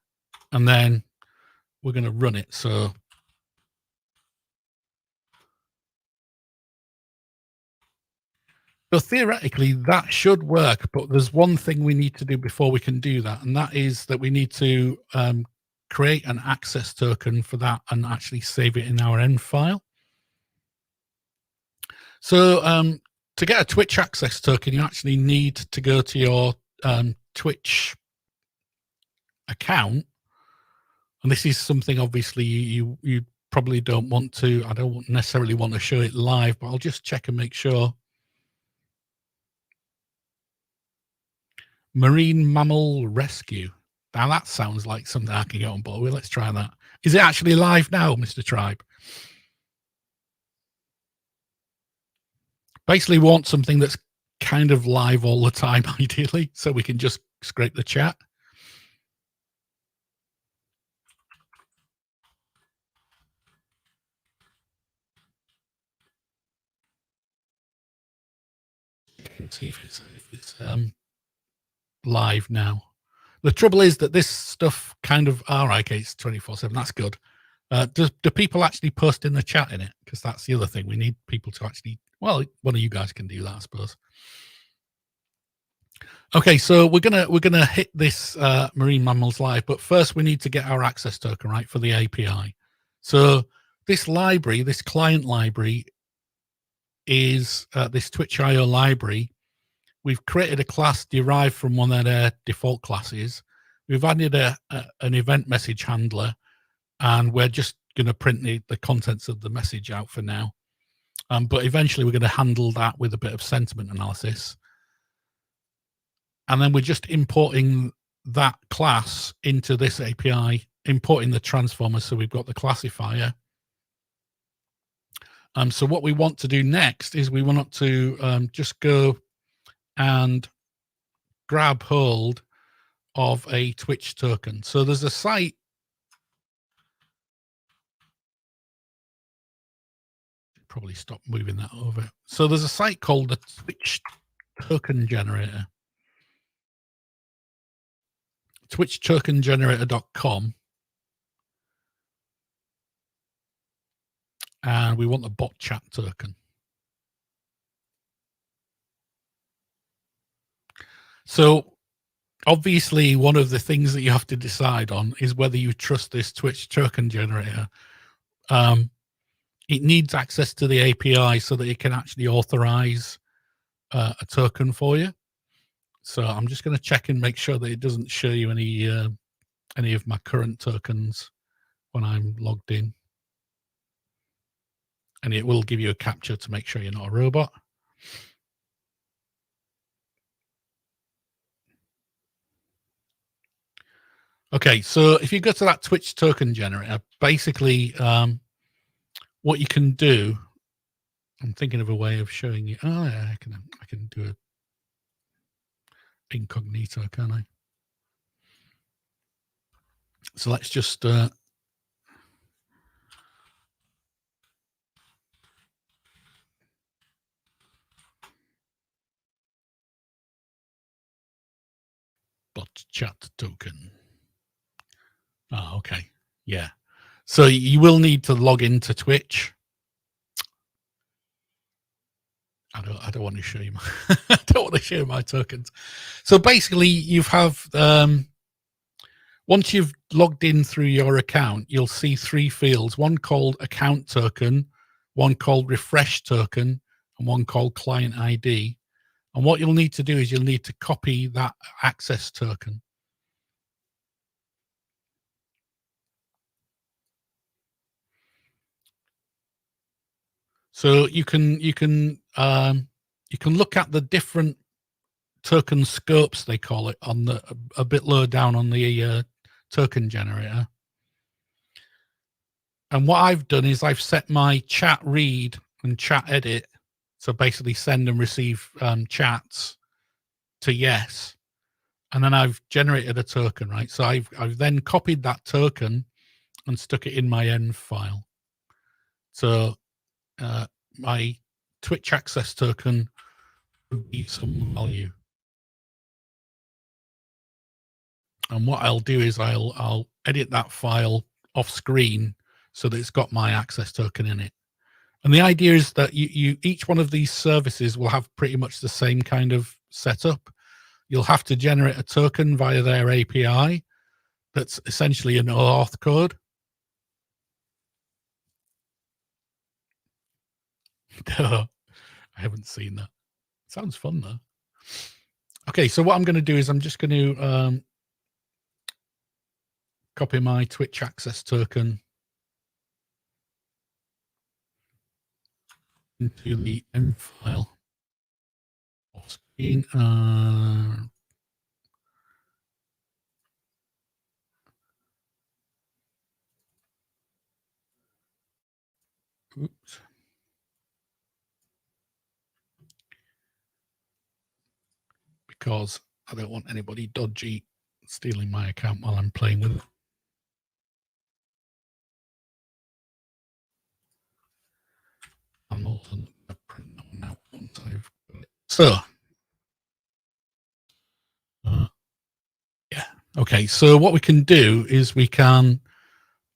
and then we're going to run it. So theoretically, that should work, but there's one thing we need to do before we can do that, and that is that we need to create an access token for that and actually save it in our end file. So to get a Twitch access token, you actually need to go to your Twitch account. And this is something obviously you probably don't want to, I don't necessarily want to show it live, but I'll just check and make sure. Marine mammal rescue. Now that sounds like something I can get on board with. Let's try that. Is it actually live now, Mr. Tribe? Basically want something that's kind of live all the time, ideally, so we can just scrape the chat. Let's see if it's live now. The trouble is that this stuff kind of, okay, it's 24/7. That's good. Do people actually post in the chat in it? Because that's the other thing. We need people to actually, well, one of you guys can do that, I suppose. Okay, so we're gonna hit this marine mammals live, but first we need to get our access token right for the API. So this library, this client library, is this Twitch.io library. We've created a class derived from one of their default classes. We've added an event message handler, and we're just going to print the contents of the message out for now. But eventually we're going to handle that with a bit of sentiment analysis. And then we're just importing that class into this API, importing the transformer. So we've got the classifier. So what we want to do next is we want to just go and grab hold of a Twitch token. So there's a site. Probably stop moving that over. So there's a site called the Twitch token generator. twitchtokengenerator.com. And we want the bot chat token. So obviously one of the things that you have to decide on is whether you trust this Twitch token generator. It needs access to the API so that it can actually authorize a token for you. So I'm just going to check and make sure that it doesn't show you any of my current tokens when I'm logged in. And it will give you a captcha to make sure you're not a robot. Okay, so if you go to that Twitch token generator, basically what you can do, I'm thinking of a way of showing you. Oh, yeah, I can do it incognito, can't I? So let's just bot chat token. Oh, okay. Yeah. So you will need to log into Twitch. I don't want to show you my I don't want to show you my tokens. So basically, you have once you've logged in through your account, you'll see three fields: one called account token, one called refresh token, and one called client ID. And what you'll need to do is you'll need to copy that access token. So you can look at the different token scopes, they call it, on the a bit lower down on the token generator. And what I've done is I've set my chat read and chat edit, so basically send and receive chats, to yes, and then I've generated a token, right? So I've then copied that token and stuck it in my env file. So my Twitch access token would be some value. And what I'll do is I'll edit that file off screen so that it's got my access token in it. And the idea is that you each one of these services will have pretty much the same kind of setup. You'll have to generate a token via their API that's essentially an auth code. No, I haven't seen that. Sounds fun though. Okay, so what I'm going to do is I'm just going to copy my Twitch access token into the env file. Off screen. Oops. Because I don't want anybody dodgy stealing my account while I'm playing with it. I'm also going to print that one out once I've got it. So, yeah. Okay. So what we can do is we can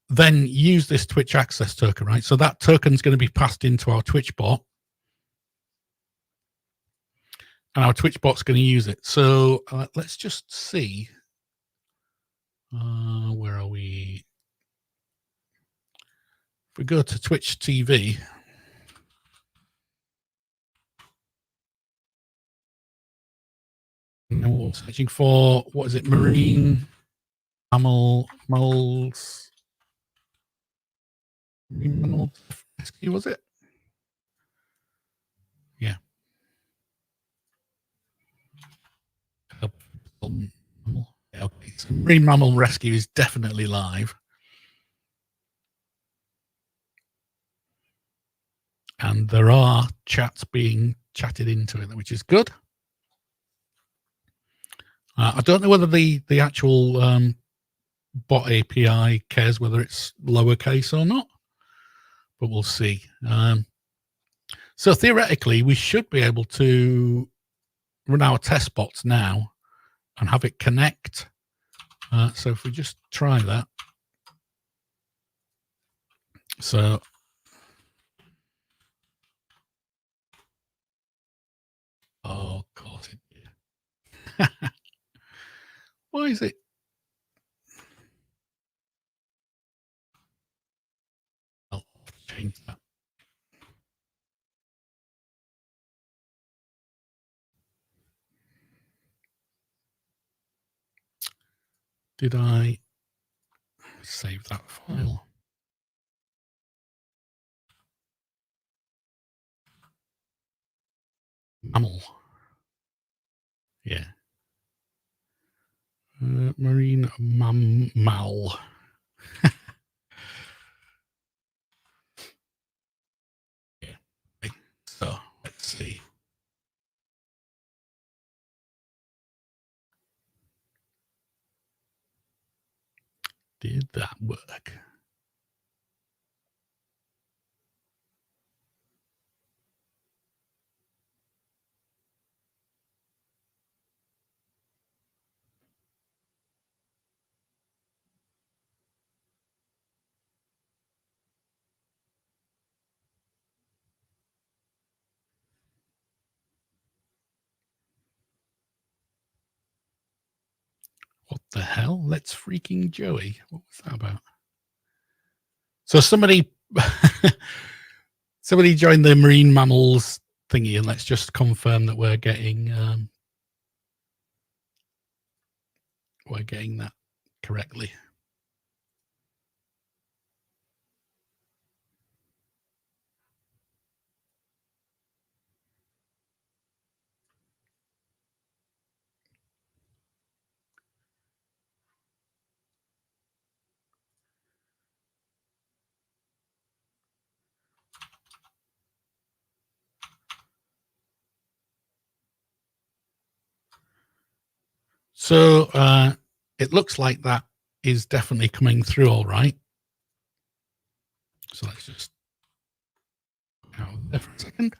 then use this Twitch access token, right? So that token is going to be passed into our Twitch bot, and our Twitch bot's going to use it. So let's just see. Where are we? If we go to Twitch TV, and we're searching for, what is it, marine mammals rescue, was it? Yeah. Okay, so marine mammal rescue is definitely live. And there are chats being chatted into it, which is good. I don't know whether the actual bot API cares whether it's lowercase or not, but we'll see. So theoretically, we should be able to run our test bots now and have it connect. So if we just try that. So oh, of course it did. Why is it? I'll change that. Did I save that file? Mammal. Yeah. Marine mammal. Yeah. Okay. So let's see. Did that work? What the hell? Let's freaking Joey. What was that about? So somebody somebody joined the marine mammals thingy, and let's just confirm that we're getting that correctly. So it looks like that is definitely coming through all right. So let's just out there for a second.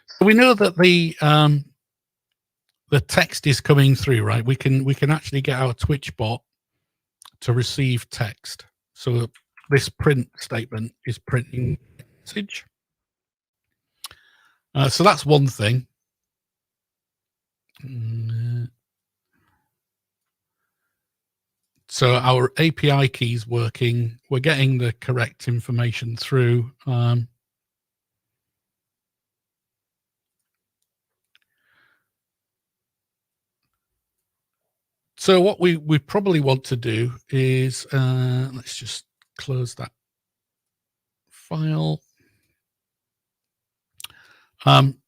So we know that the text is coming through, right? We can actually get our Twitch bot to receive text. So this print statement is printing message. So that's one thing. So our API key is working. We're getting the correct information through. So what we probably want to do is, let's just close that file.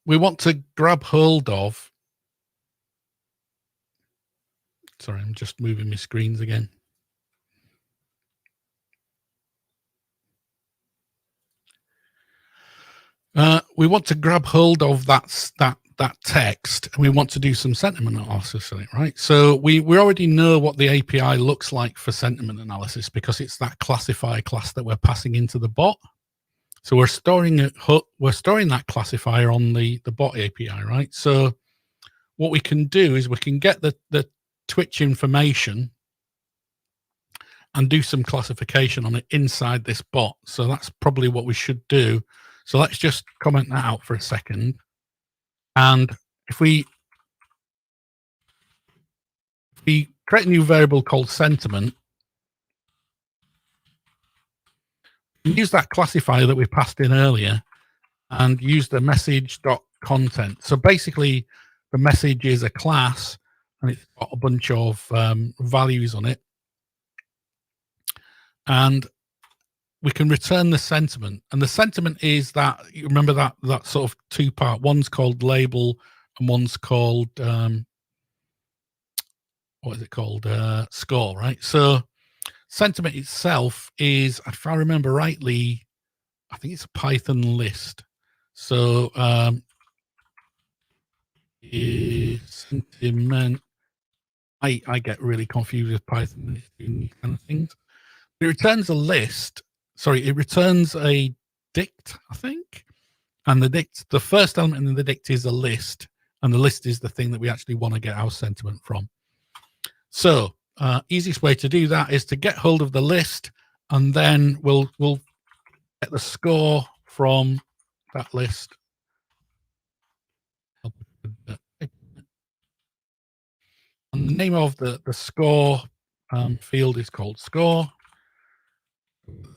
We want to grab hold of, sorry, I'm just moving my screens again. We want to grab hold of that text, and we want to do some sentiment analysis on it, right? So we already know what the API looks like for sentiment analysis because it's that classifier class that we're passing into the bot. So we're storing that classifier on the bot API, right? So what we can do is we can get the Twitch information and do some classification on it inside this bot. So that's probably what we should do. So let's just comment that out for a second. And if we create a new variable called sentiment, use that classifier that we passed in earlier and use the message.content. So basically the message is a class and it's got a bunch of values on it. And we can return the sentiment. And the sentiment is that, you remember that sort of two-part, one's called label and one's called, what is it called? Score, right? So sentiment itself is, if I remember rightly, I think it's a Python list. So sentiment, I get really confused with Python kind of things. It returns a list. Sorry, it returns a dict, I think. And the first element in the dict is a list, and the list is the thing that we actually want to get our sentiment from. So easiest way to do that is to get hold of the list, and then we'll get the score from that list. And the name of the score field is called score.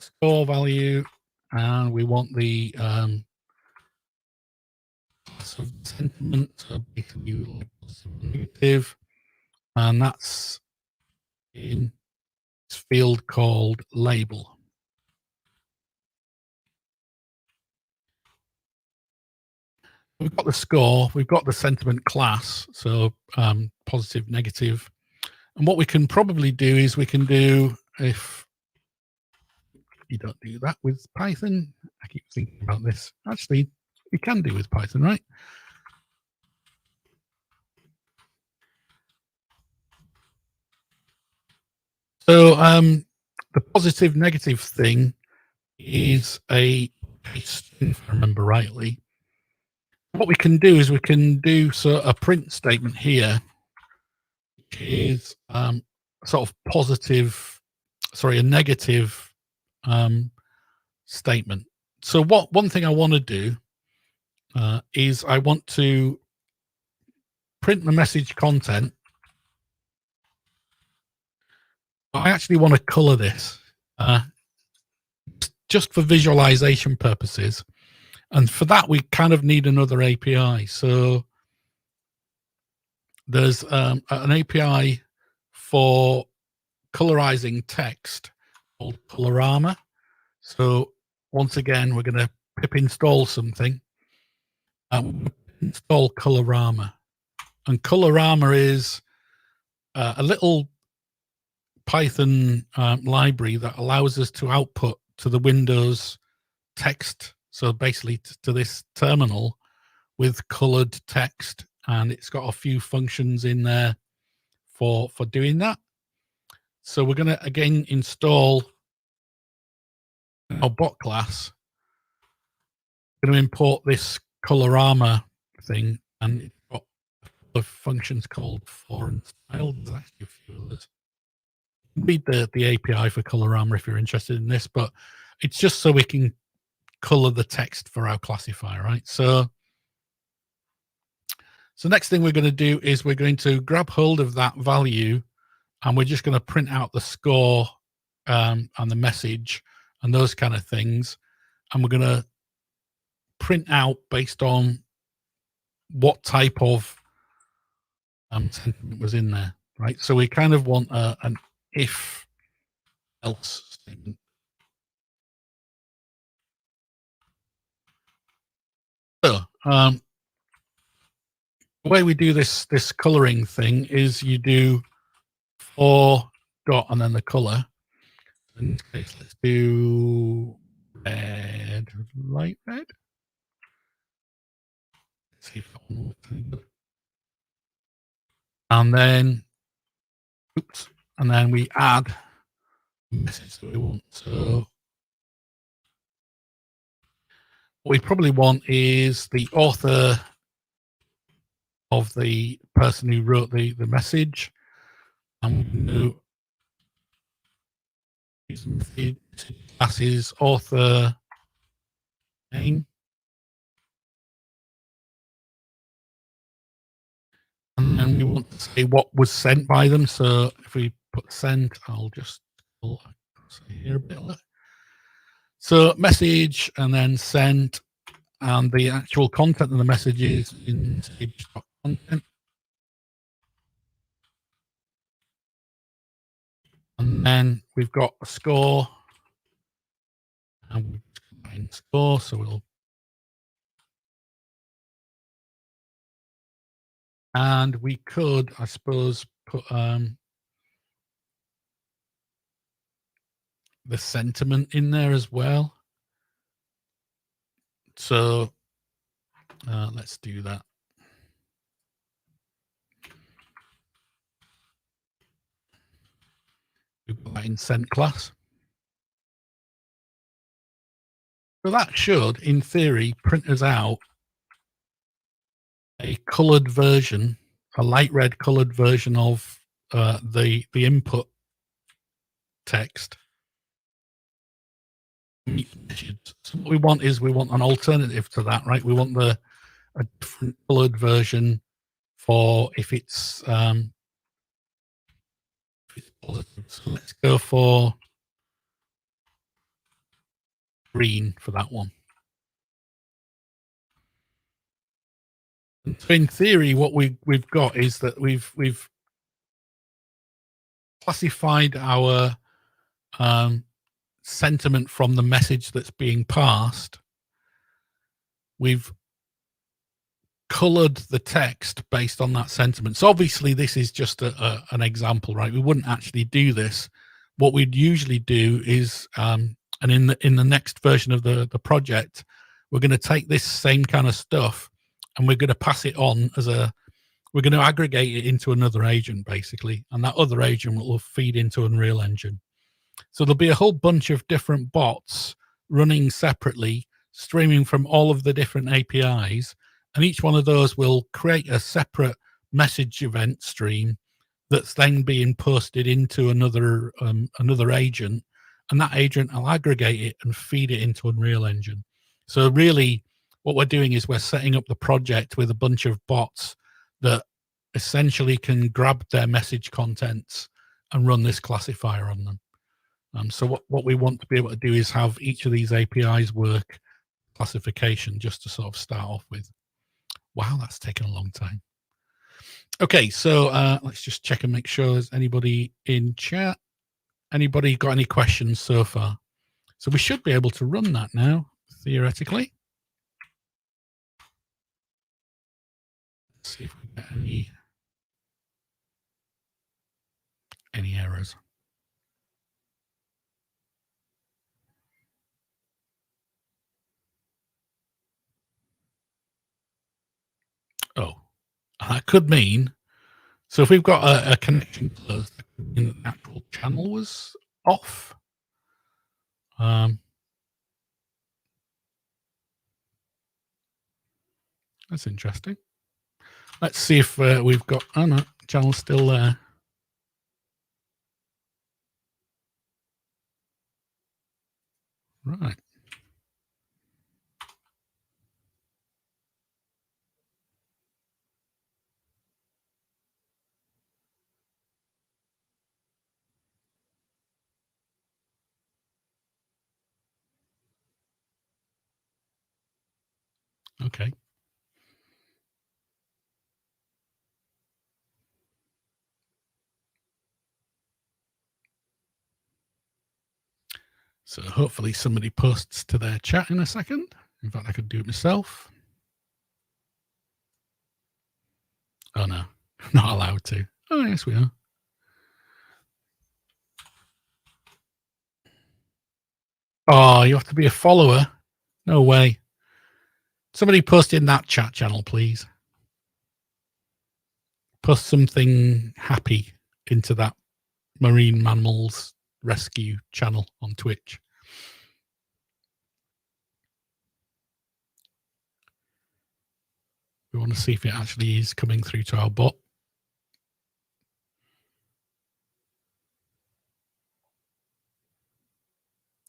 Score value, and we want the sentiment, so basically negative, and that's in this field called label. We've got the score, we've got the sentiment class, so positive, negative. And what we can probably do is we can do, if you don't do that with Python, I keep thinking about this. Actually, we can do with Python, right? So the positive negative thing is a paste, if I remember rightly. What we can do is we can do a print statement here, which is sort of positive, sorry, a negative statement. So one thing I want to do is I want to print the message content I actually want to color this just for visualization purposes. And for that, we kind of need another API. So there's an API for colorizing text called Colorama. So once again, we're going to pip install something. Install Colorama. And Colorama is a little Python library that allows us to output to the Windows text. So basically to this terminal with colored text, and it's got a few functions in there for doing that. So we're going to again install our bot class. We're going to import this Colorama thing, and it's got the functions called for and style. There's actually a few others. Read the API for Colorama if you're interested in this, but it's just so we can color the text for our classifier, right? So next thing we're going to do is we're going to grab hold of that value, and we're just going to print out the score and the message and those kind of things. And we're going to print out based on what type of sentiment was in there, right? So we kind of want an if else statement. So the way we do this coloring thing is you do for dot and then the color. In this case, let's do red, light red. Let's see if that one works. And then, oops, and then we add the message that we want. So what we probably want is the author of the person who wrote the message. And we classes author name. And then we want to say what was sent by them. So if we put sent, I'll just say here a bit. So message and then sent, and the actual content of the message is in message.content. And then we've got a score, and we combine score, so we'll, and we could, I suppose, put the sentiment in there as well. So let's do that. We've got that in sent class. So that should, in theory, print us out a colored version, a light red colored version of the input text. So what we want is we want an alternative to that, right? We want a different colored version for if it's positive. So let's go for green for that one. So in theory, what we've got is that we've classified our sentiment from the message that's being passed. We've colored the text based on that sentiment. So obviously this is just an example, right? We wouldn't actually do this. What we'd usually do is, and in the next version of the project, we're going to take this same kind of stuff and we're going to pass it on as we're going to aggregate it into another agent basically. And that other agent will feed into Unreal Engine. So there'll be a whole bunch of different bots running separately, streaming from all of the different APIs. And each one of those will create a separate message event stream that's then being posted into another agent, and that agent will aggregate it and feed it into Unreal Engine. So really what we're doing is we're setting up the project with a bunch of bots that essentially can grab their message contents and run this classifier on them. So what we want to be able to do is have each of these APIs work classification just to sort of start off with. Wow, that's taken a long time. Okay, so let's just check and make sure there's anybody in chat. Anybody got any questions so far? So we should be able to run that now, theoretically. Let's see if we get any errors. Oh, that could mean, so if we've got a connection closed, the actual channel was off. That's interesting. Let's see if we've got, oh no, channel's still there. Right. Okay. So hopefully somebody posts to their chat in a second. In fact, I could do it myself. Oh no, not allowed to. Oh yes, we are. Oh, you have to be a follower? No way. Somebody post in that chat channel, please. Post something happy into that marine mammals rescue channel on Twitch. We want to see if it actually is coming through to our bot.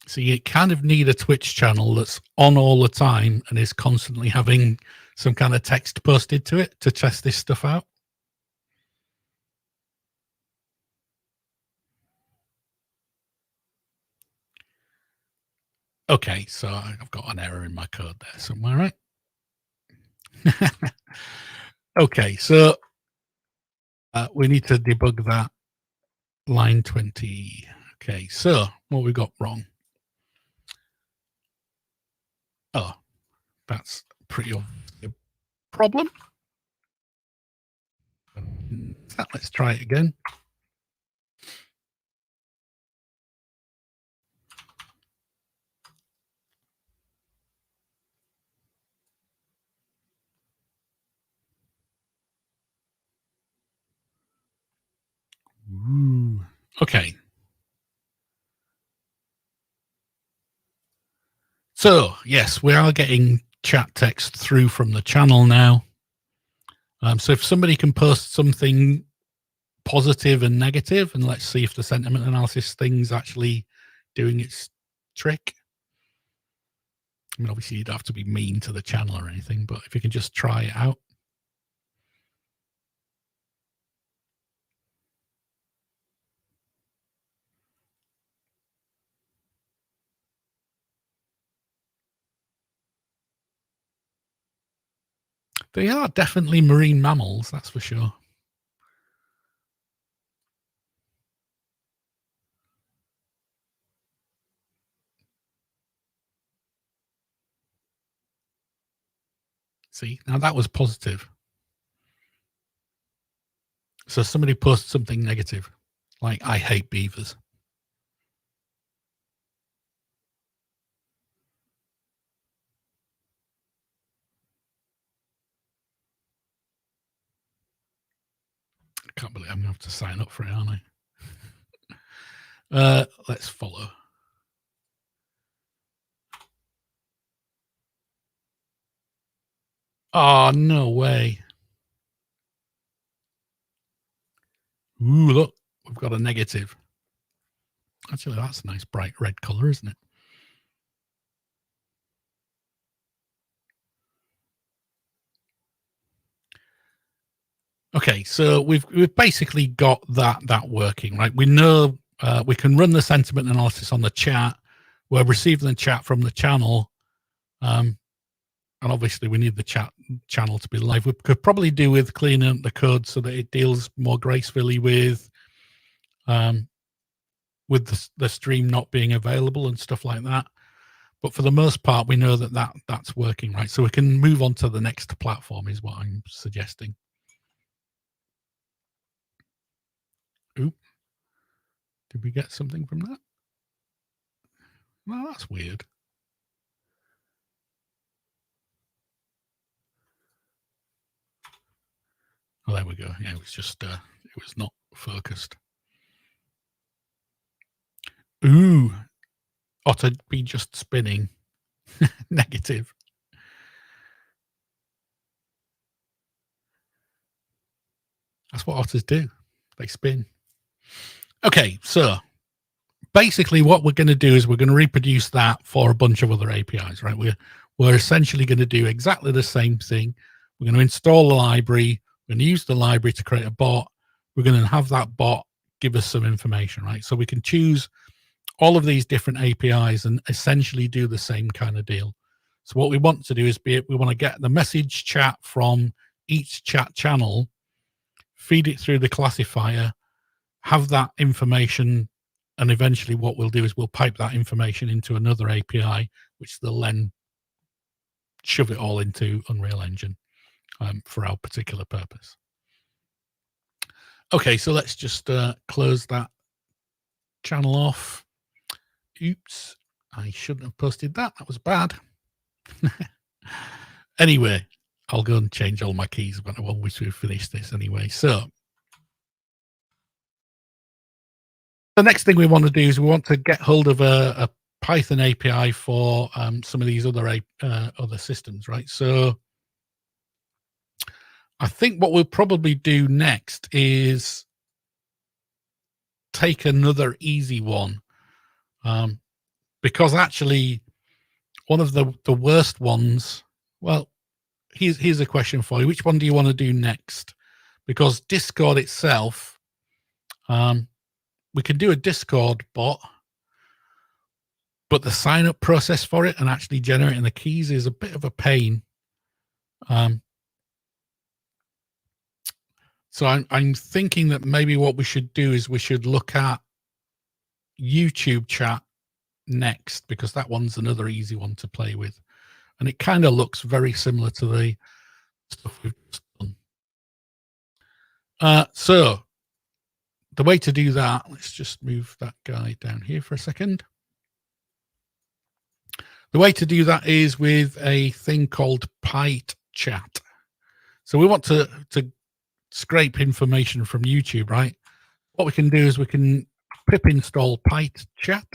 So you kind of need a Twitch channel that's on all the time and is constantly having some kind of text posted to it to test this stuff out. Okay, so I've got an error in my code there somewhere, right? Okay, so we need to debug that line 20. Okay, so what we got wrong? Oh, that's pretty obvious a problem. Let's try it again. Ooh. Okay. So yes, we are getting chat text through from the channel now. So if somebody can post something positive and negative, and let's see if the sentiment analysis thing's actually doing its trick. I mean, obviously you'd have to be mean to the channel or anything, but if you can just try it out. They are definitely marine mammals, that's for sure. See, now that was positive. So somebody posts something negative, like I hate beavers. I can't believe I'm going to have to sign up for it, aren't I? Let's follow. Oh, no way. Ooh, look, we've got a negative. Actually, that's a nice bright red color, isn't it? Okay, so we've basically got that working, right? We know we can run the sentiment analysis on the chat. We're receiving the chat from the channel, and obviously we need the channel to be live. We could probably do with cleaning up the code so that it deals more gracefully with the stream not being available and stuff like that. But for the most part, we know that's working, right? So we can move on to the next platform is what I'm suggesting. Oop. Did we get something from that? Well, that's weird. Oh, there we go. Yeah, it was just, it was not focused. Ooh, Otter be just spinning. Negative. That's what otters do. They spin. Okay, so basically what we're going to do is we're going to reproduce that for a bunch of other APIs, right? We're essentially going to do exactly the same thing. We're going to install the library. We're going to use the library to create a bot. We're going to have that bot give us some information, right? So we can choose all of these different APIs and essentially do the same kind of deal. So what we want to do is we want to get the message chat from each chat channel, feed it through the classifier, have that information, and eventually what we'll do is we'll pipe that information into another API, which they'll then shove it all into Unreal Engine for our particular purpose. Okay, so let's just close that channel off. Oops, I shouldn't have posted that. That was bad. Anyway, I'll go and change all my keys once we've finished this anyway. So the next thing we want to do is we want to get hold of a Python API for some of these other systems, right? So I think what we'll probably do next is take another easy one, because actually one of the worst ones, well, here's a question for you. Which one do you want to do next? Because Discord itself, we can do a Discord bot, but the sign up process for it and actually generating the keys is a bit of a pain. So I'm thinking that maybe what we should do is we should look at YouTube chat next, because that one's another easy one to play with. And it kind of looks very similar to the stuff we've just done. So the way to do that, let's just move that guy down here for a second. The way to do that is with a thing called PyTorch. So we want to scrape information from YouTube, right? What we can do is we can pip install PyTorch.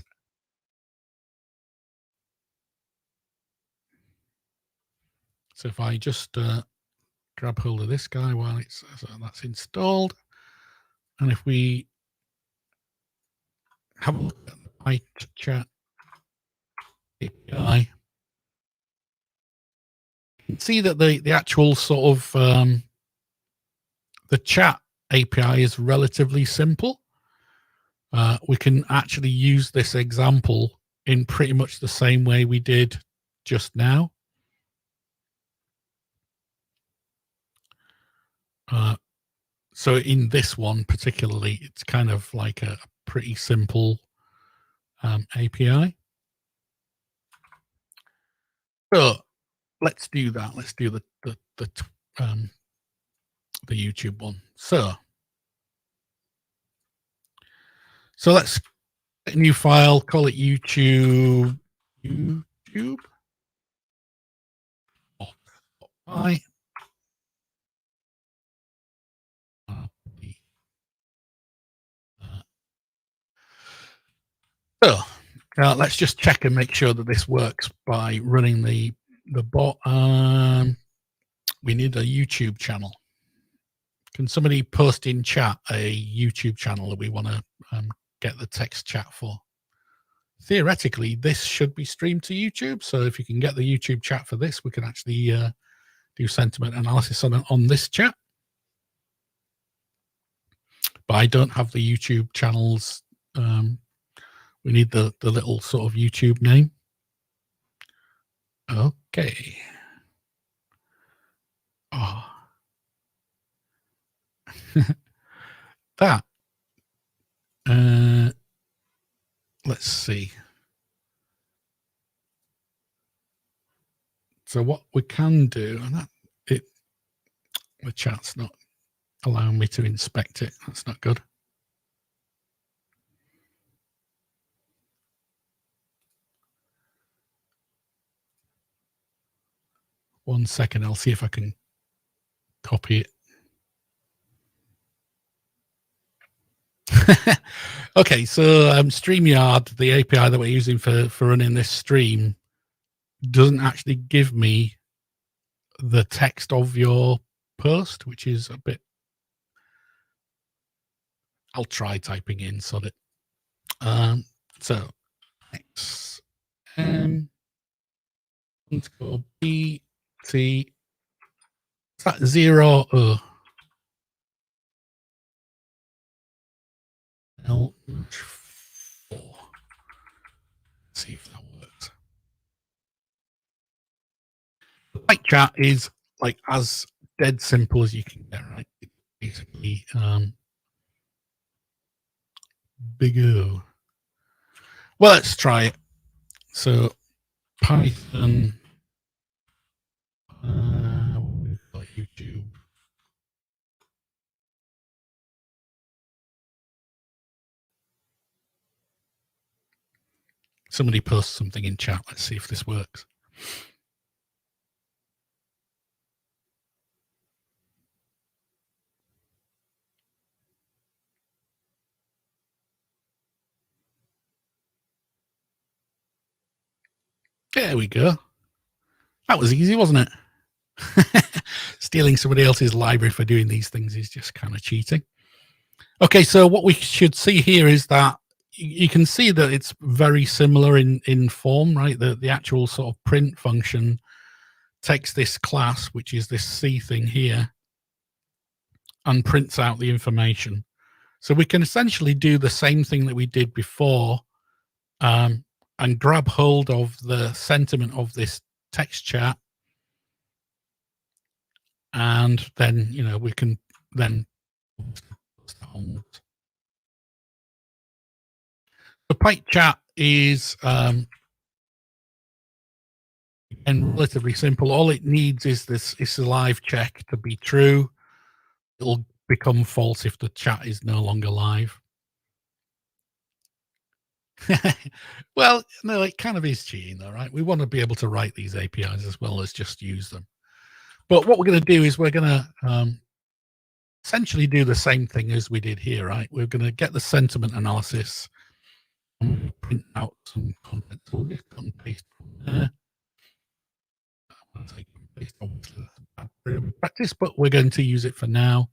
So if I just grab hold of this guy while that's installed, and if we have a look at the PyTorch API, you can see that the actual sort of the chat API is relatively simple. We can actually use this example in pretty much the same way we did just now. So in this one particularly, it's kind of like a pretty simple API. So let's do that. Let's do the YouTube one. So let's get a new file, call it YouTube. I so let's just check and make sure that this works by running the bot. We need a YouTube channel. Can somebody post in chat a YouTube channel that we want to get the text chat for? Theoretically, this should be streamed to YouTube. So if you can get the YouTube chat for this, we can actually do sentiment analysis on this chat. but I don't have the YouTube channels. We need the little sort of YouTube name. Okay. Oh. That. Let's see. So what we can do, and that the chat's not allowing me to inspect it. That's not good. One second, I'll see if I can copy it. Okay, so StreamYard, the API that we're using for running this stream, doesn't actually give me the text of your post, which is a bit. I'll try typing in so that. So X M underscore B T. Is that 0 O? L 4. See if that works. The bike chat is like as dead simple as you can get, right? It's basically big O. Well, let's try it. So Python, YouTube. Somebody post something in chat. Let's see if this works. There we go. That was easy, wasn't it? Stealing somebody else's library for doing these things is just kind of cheating. Okay, so what we should see here is that you can see that it's very similar in form, right? The actual sort of print function takes this class, which is this C thing here, and prints out the information. So we can essentially do the same thing that we did before, and grab hold of the sentiment of this text chat, and then we can then. The PyChat is and relatively simple. All it needs is this live check to be true. It'll become false if the chat is no longer live. Well, no, it kind of is cheating though, right? We want to be able to write these APIs as well as just use them. But what we're going to do is we're going to essentially do the same thing as we did here, right? We're going to get the sentiment analysis and print out some content. So we'll just cut and paste from there. Obviously that's a bad bit of practice, but we're going to use it for now.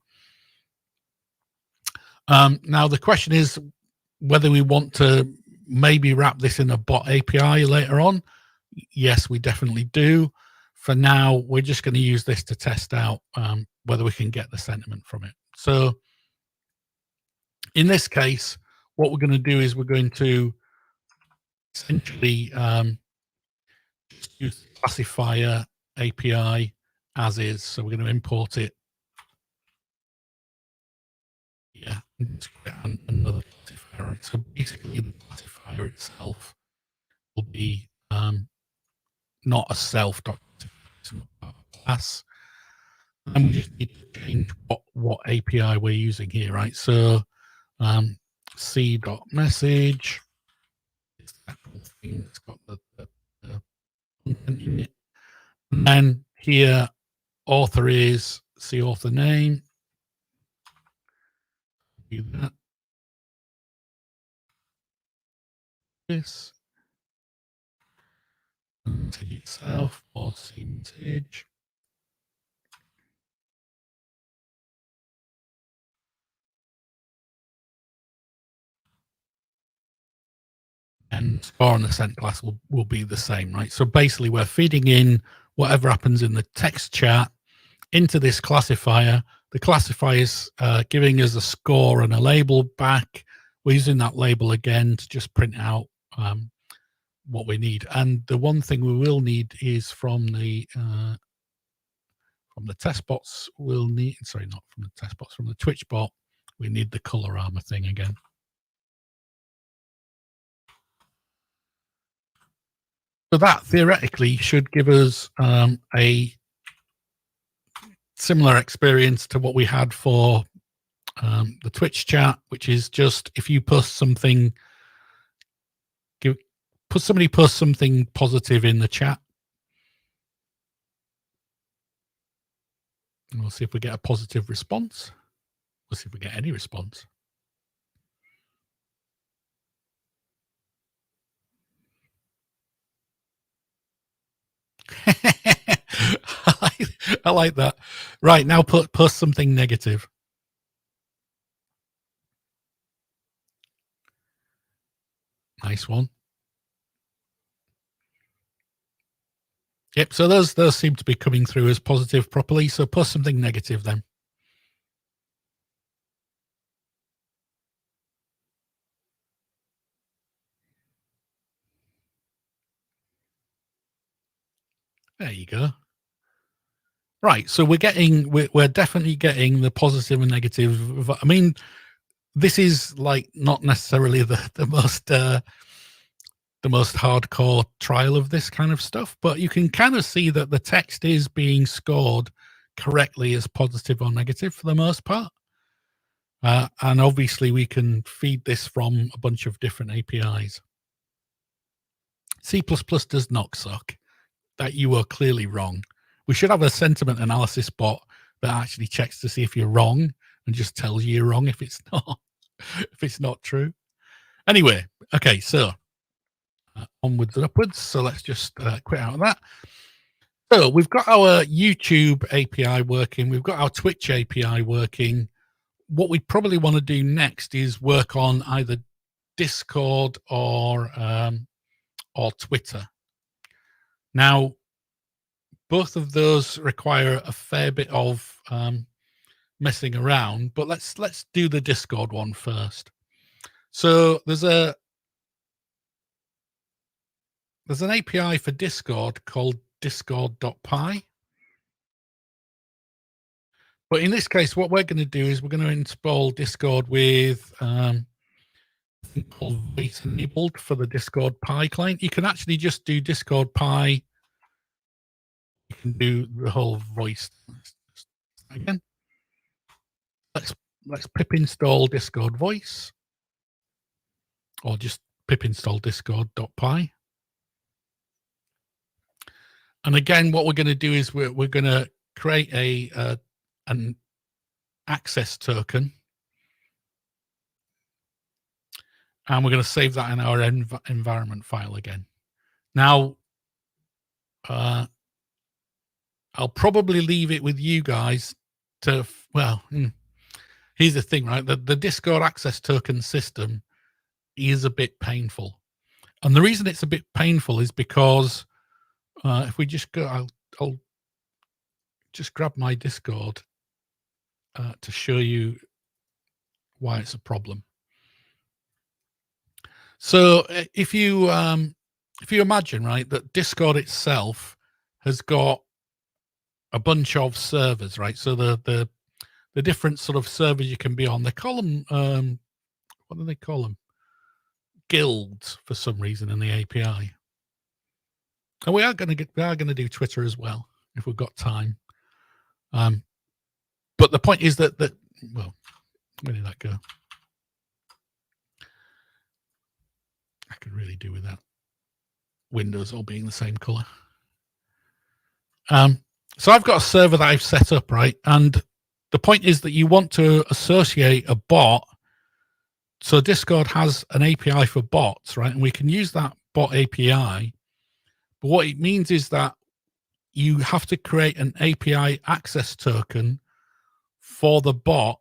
Now the question is whether we want to maybe wrap this in a bot API later on. Yes, we definitely do. For now, we're just going to use this to test out whether we can get the sentiment from it. So in this case, what we're going to do is we're going to essentially just use the classifier API as is. So we're going to import it. Yeah, another classifier. So basically the classifier itself will be not a self class, and we just need to change what API we're using here, right? So c.message, it's the actual thing that's got the content in it, and then here author is C author name. Do that. This message itself or C message. And score and the sent class will be the same, right? So basically we're feeding in whatever happens in the text chat into this classifier the classifier is giving us a score and a label back. We're using that label again to just print out what we need. And the one thing we will need is from the test bots, we'll need, sorry, not from the test bots, from the Twitch bot, we need the color armor thing again. So that theoretically should give us a similar experience to what we had for the Twitch chat, which is just if you post something, somebody post something positive in the chat, and we'll see if we get a positive response. We'll see if we get any response. I like that. Right, now post something negative. Nice one. Yep, so those seem to be coming through as positive properly. So post something negative then. There you go. Right, so we're definitely getting the positive and negative. I mean, this is like not necessarily the most hardcore trial of this kind of stuff, but you can kind of see that the text is being scored correctly as positive or negative for the most part. And obviously we can feed this from a bunch of different APIs. C++ does not suck. That you are clearly wrong. We should have a sentiment analysis bot that actually checks to see if you're wrong and just tells you you're wrong if it's not true. Anyway, okay, so onwards and upwards. So let's just quit out of that. So we've got our YouTube API working. We've got our Twitch API working. What we probably want to do next is work on either Discord or Twitter. Now, both of those require a fair bit of messing around, but let's do the Discord one first. So there's an API for Discord called discord.py. But in this case, what we're going to do is we're going to install Discord with called voice enabled for the Discord Pi client. You can actually just do Discord Pi. You can do the whole voice again. Let's pip install Discord voice, or just pip install discord.py. And again, what we're going to do is we're going to create an access token, and we're going to save that in our environment file again. Now, I'll probably leave it with you guys to, well, here's the thing, right? The Discord access token system is a bit painful. And the reason it's a bit painful is because if we just go, I'll just grab my Discord to show you why it's a problem. So if you imagine, right, that Discord itself has got a bunch of servers, right? So the different sort of servers you can be on, they call them, what do they call them? Guilds for some reason in the API. And we are going to do Twitter as well if we've got time. But the point is that well, where did that go? I could really do with that windows all being the same color. So I've got a server that I've set up, right? And the point is that you want to associate a bot. So Discord has an API for bots, right? And we can use that bot API. But what it means is that you have to create an API access token for the bot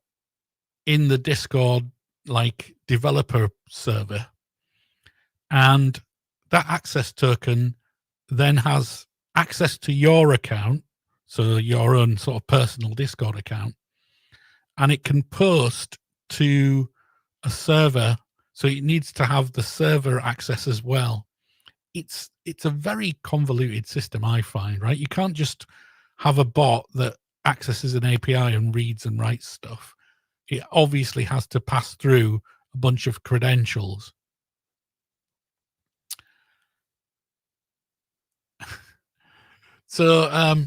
in the Discord like developer server. And that access token then has access to your account, so your own sort of personal Discord account. and it can post to a server, so it needs to have the server access as well. It's a very convoluted system, I find, right? You can't just have a bot that accesses an API and reads and writes stuff. It obviously has to pass through a bunch of credentials. So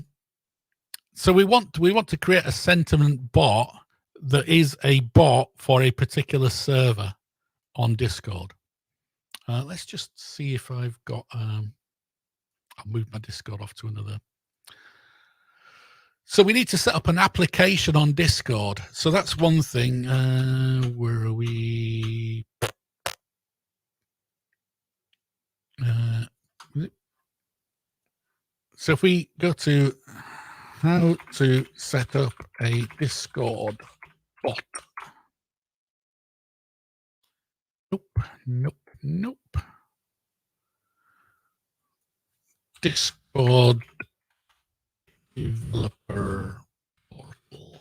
so we want to create a sentiment bot that is a bot for a particular server on Discord. Let's just see if I've got I'll move my Discord off to another. So we need to set up an application on Discord. So that's one thing. Where are we? So if we go to how to set up a Discord bot. Nope. Discord developer portal.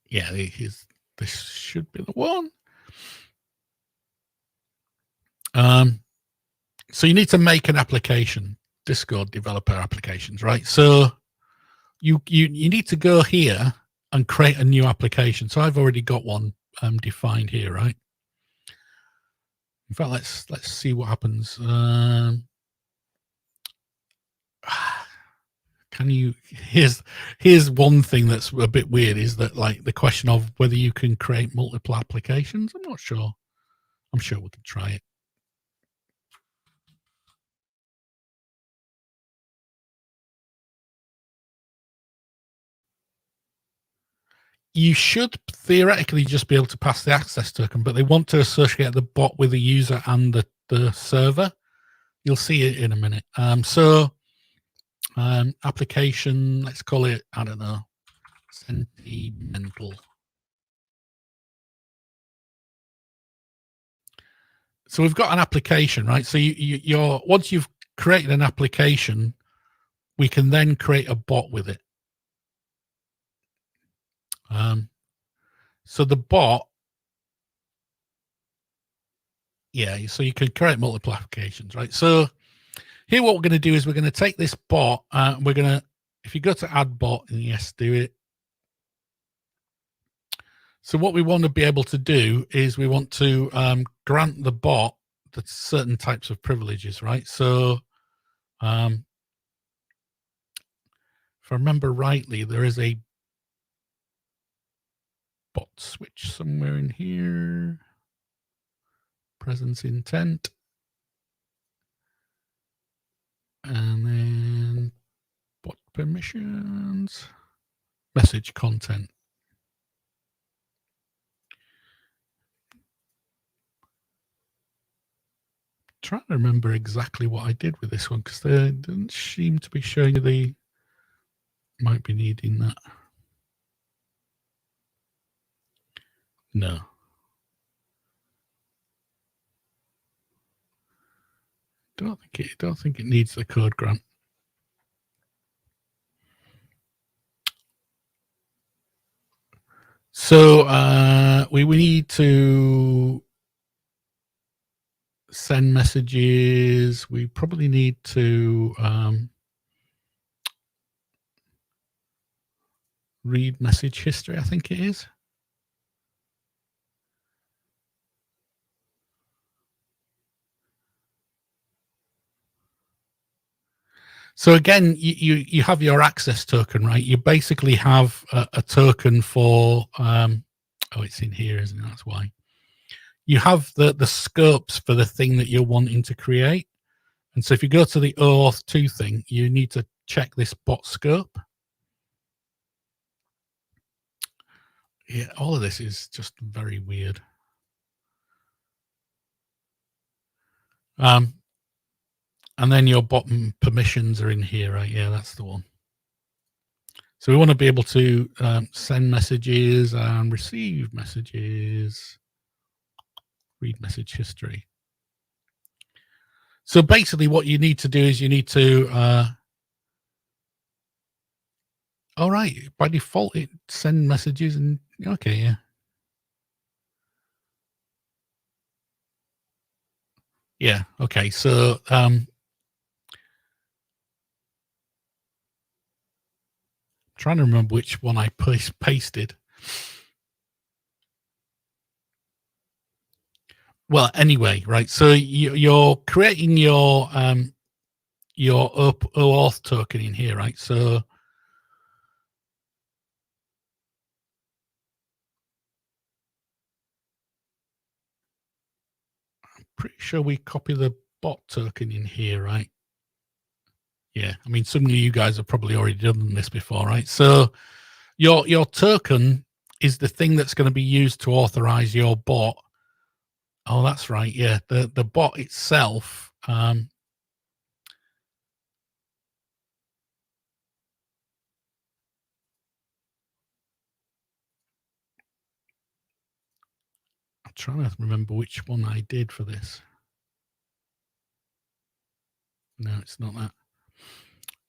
Yeah, this should be the one. So you need to make an application, Discord developer applications, right? So you need to go here and create a new application. So I've already got one defined here, right? In fact, let's see what happens. Can you? Here's one thing that's a bit weird, is that like the question of whether you can create multiple applications. I'm not sure. I'm sure we can try it. You should theoretically just be able to pass the access token, but they want to associate the bot with the user and the server. You'll see it in a minute. Application, let's call it, I don't know, sentimental. So we've got an application, right? So you're once you've created an application, we can then create a bot with it. So the bot, yeah, so you can create multiple applications, right? So here what we're going to do is we're going to take this bot, we're going to, if you go to add bot, and yes, do it. So what we want to be able to do is we want to grant the bot the certain types of privileges, right? So if I remember rightly, there is a bot switch somewhere in here. Presence intent. And then bot permissions, message content. Trying to remember exactly what I did with this one, because they didn't seem to be showing you the, might be needing that. No. Don't think it needs the code grant. So we need to send messages. We probably need to read message history, I think it is. So again, you have your access token, right? You basically have a token for, oh, it's in here, isn't it? That's why. You have the scopes for the thing that you're wanting to create. And so if you go to the OAuth 2 thing, you need to check this bot scope. Yeah, all of this is just very weird. And then your bot permissions are in here, right? Yeah, that's the one. So we want to be able to send messages and receive messages, read message history. So basically what you need to do is you need to All right. By default, it send messages and okay, yeah. Yeah. Okay. So trying to remember which one I pasted. Well, anyway, right. So you're creating your OAuth token in here, right? So pretty sure we copy the bot token in here, right? Yeah. I mean, some of you guys have probably already done this before, right? So your token is the thing that's going to be used to authorize your bot. Oh, that's right. Yeah. The bot itself. I'm trying to remember which one I did for this. No, it's not that.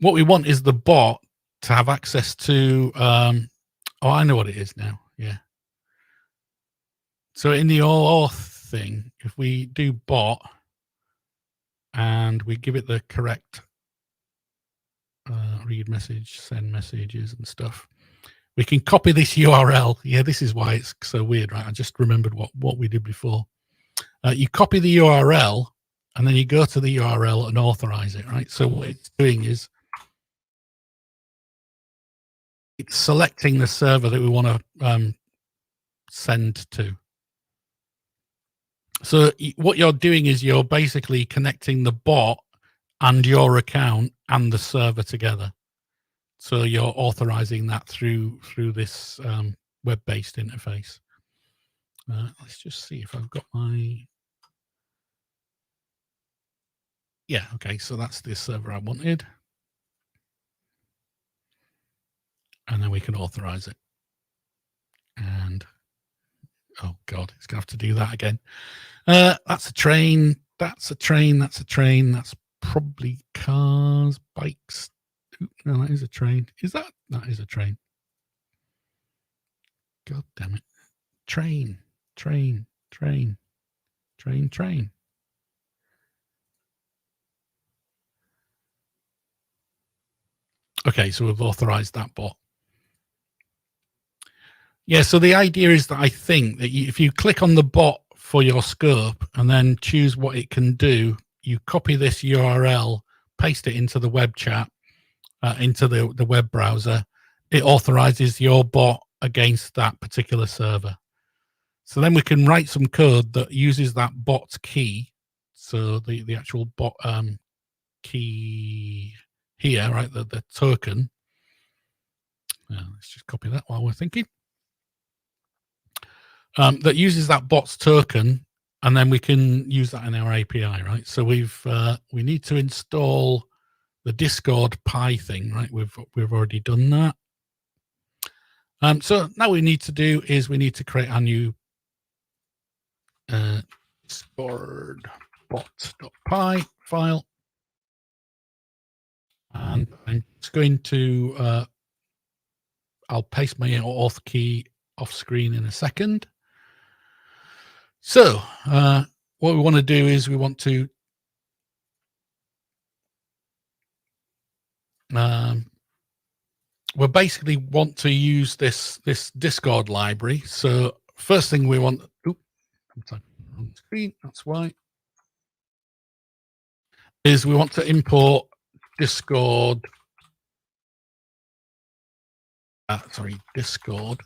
What we want is the bot to have access to. Oh, I know what it is now. Yeah. So in the auth thing, if we do bot and we give it the correct read message, send messages and stuff, we can copy this URL. Yeah, this is why it's so weird, right? I just remembered what we did before. You copy the URL and then you go to the URL and authorize it, right? So what it's doing is it's selecting the server that we want to send to. So what you're doing is you're basically connecting the bot and your account and the server together. So you're authorizing that through this web-based interface. Let's just see if I've got my. Yeah, okay, so that's the server I wanted. And then we can authorize it. And oh God, it's gonna have to do that again. That's a train. That's a train. That's a train. That's probably cars, bikes. No, that is a train. Is that? That is a train. God damn it. Train, train, train, train, train. Okay, so we've authorized that bot. Yeah, so the idea is that I think that if you click on the bot for your scope and then choose what it can do, you copy this URL, paste it into the web chat, into the web browser, it authorizes your bot against that particular server. So then we can write some code that uses that bot's key. So the actual bot key here, right, the token. Let's just copy that while we're thinking. That uses that bot's token, and then we can use that in our API, right? So we need to install the Discord Pi thing, right? We've already done that. So now we need to do is we need to create our new Discord bot.py file, and I'm just going to I'll paste my auth key off screen in a second. So what we want to do is we want to we basically want to use this Discord library. So first thing we want, I'm typing on the screen, that's why, is we want to import Discord. Discord.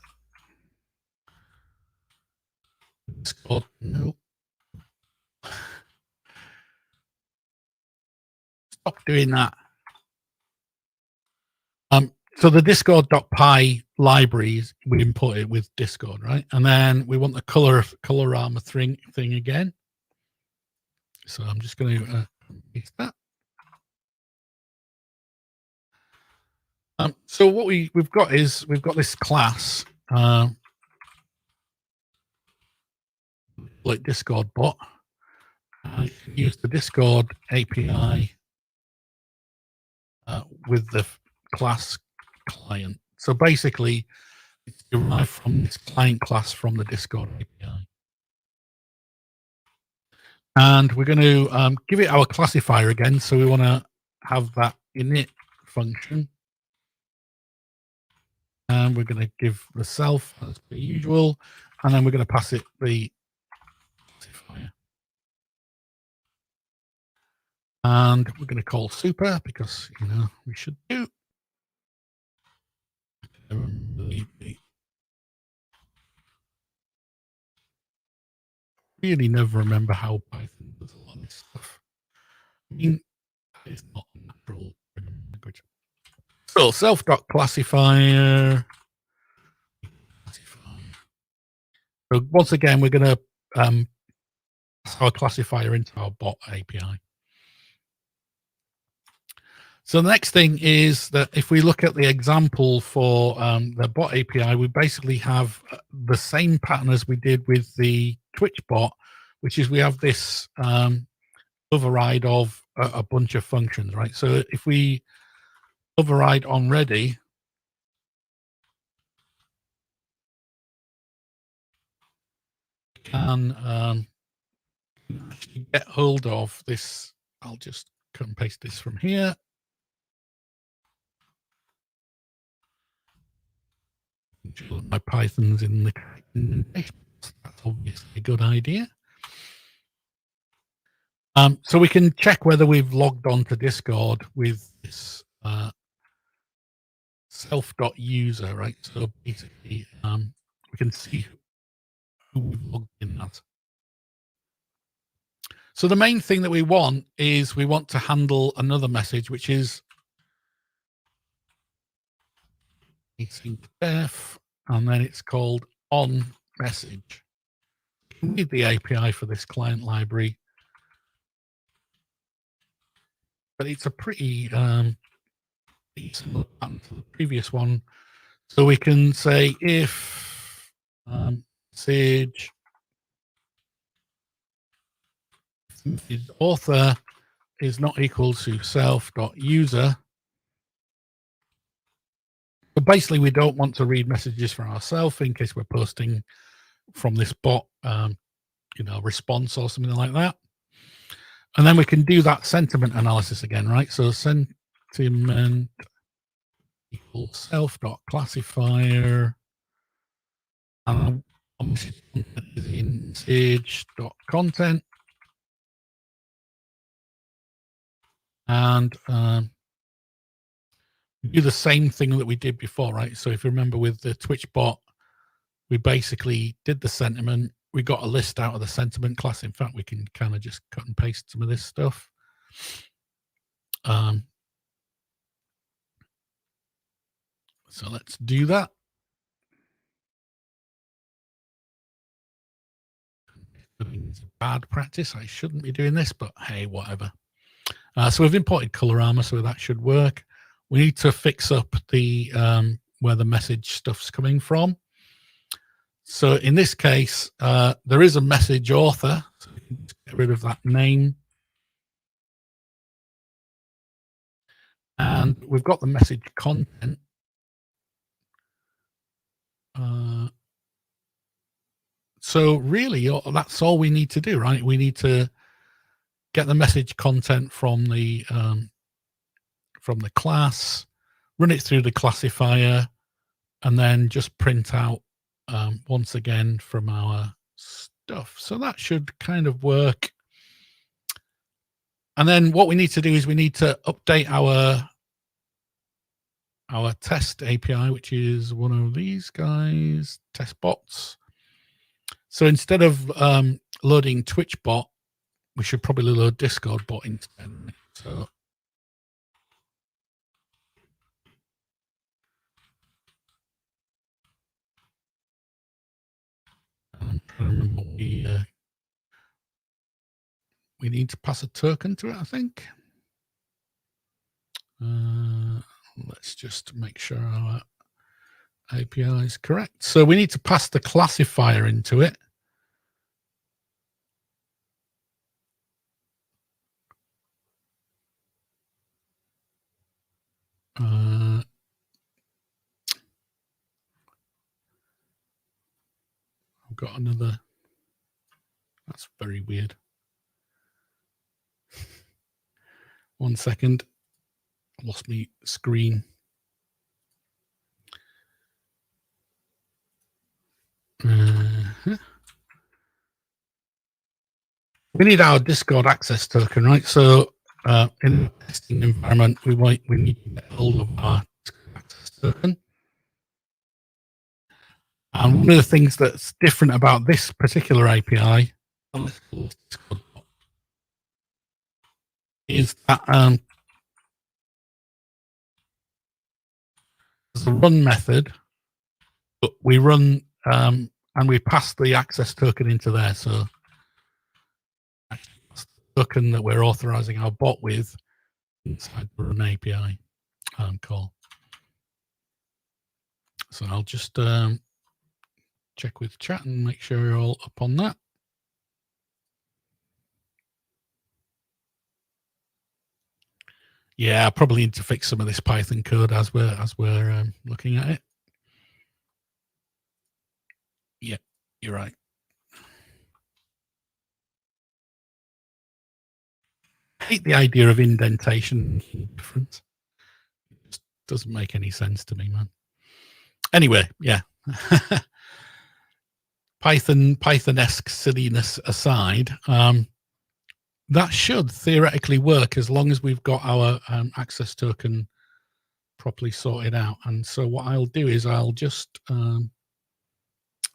No. Stop doing that. So the Discord.py libraries, we import it with Discord, right? And then we want the colorama thing again. So I'm just going to paste that. So what we've got is we've got this class, like Discord bot. I can use the Discord API with the class client. So basically, it's derived from this client class from the Discord API. And we're going to give it our classifier again. So we want to have that init function. And we're going to give the self as per usual. And then we're going to pass it the classifier. And we're going to call super because, we should do. Really never remember how Python does a lot of this stuff. I mean, it's not natural language. So self.classifier. So once again, we're going to pass our classifier into our bot API. So the next thing is that if we look at the example for the bot API, we basically have the same pattern as we did with the Twitch bot, which is we have this override of a bunch of functions, right? So if we override on ready, can actually get hold of this. I'll just cut and paste this from here. My Python's in the documentation. That's obviously a good idea. So we can check whether we've logged on to Discord with this self.user, right? So basically, we can see who we've logged in as. So the main thing that we want is we want to handle another message, which is async def, and then it's called on message. We need the API for this client library, but it's a pretty similar pattern to the previous one. So we can say if message author is not equal to self.user. But basically, we don't want to read messages from ourselves in case we're posting from this bot, response or something like that. And then we can do that sentiment analysis again, right? So sentiment equals self.classifier and in message.content. And do the same thing that we did before, right? So if you remember with the Twitch bot, we basically did the sentiment. We got a list out of the sentiment class. In fact, we can kind of just cut and paste some of this stuff. So let's do that. It's bad practice. I shouldn't be doing this, but hey, whatever. So we've imported Colorama, so that should work. We need to fix up the where the message stuff's coming from. So in this case, there is a message author. So we can just get rid of that name. And we've got the message content. So really, that's all we need to do, right? We need to get the message content from the class, run it through the classifier, and then just print out once again from our stuff. So that should kind of work. And then what we need to do is we need to update our test API, which is one of these guys, test bots. So instead of loading Twitch bot, we should probably load Discord bot instead. So I'm trying to remember what we need to pass a token to it, I think. Let's just make sure our API is correct. So we need to pass the classifier into it. I've got another. That's very weird. 1 second. I lost my screen. We need our Discord access token, right? So in a testing environment, we need to get hold of our access token. And one of the things that's different about this particular API is that there's a run method, but we run and we pass the access token into there. So the token that we're authorizing our bot with inside the run API call. So I'll just check with chat and make sure you're all up on that. Yeah, I probably need to fix some of this Python code as we're looking at it. Yeah, you're right. I hate the idea of indentation difference. It just doesn't make any sense to me, man. Anyway, yeah. Python-esque silliness aside, that should theoretically work as long as we've got our access token properly sorted out. And so what I'll do is I'll just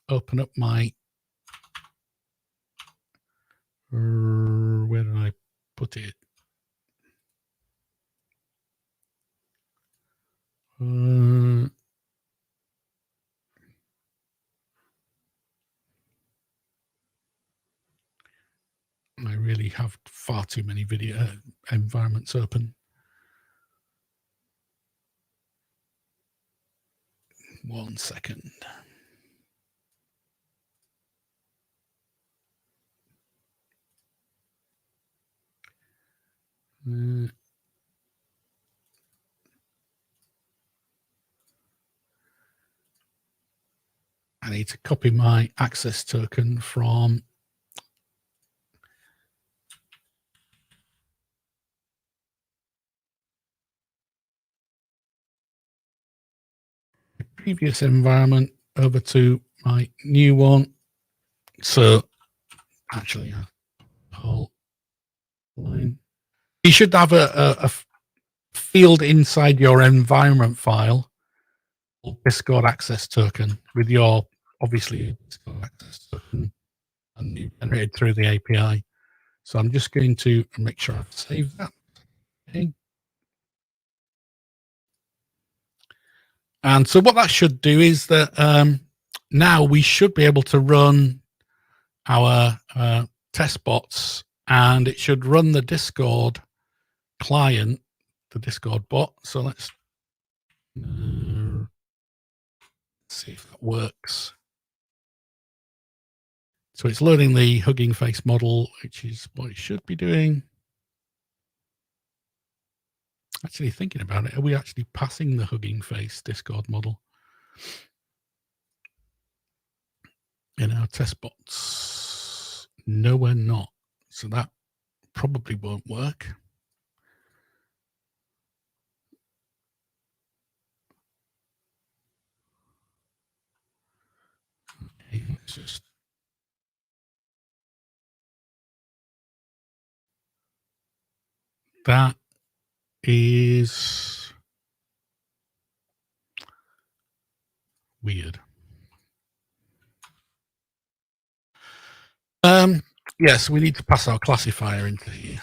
open up my, where did I put it? I really have far too many video environments open. 1 second. I need to copy my access token from the previous environment over to my new one. So actually, a whole line. You should have a field inside your environment file, Discord access token, with your obviously Discord access token and you generated through the API. So I'm just going to make sure I've saved that. Okay. And so what that should do is that now we should be able to run our test bots, and it should run the Discord client, the Discord bot. So let's see if that works. So it's loading the Hugging Face model, which is what it should be doing. Actually thinking about it, are we actually passing the Hugging Face Discord model in our test bots? No, we're not. So that probably won't work. Okay, let's just that is weird. Yes, we need to pass our classifier into here.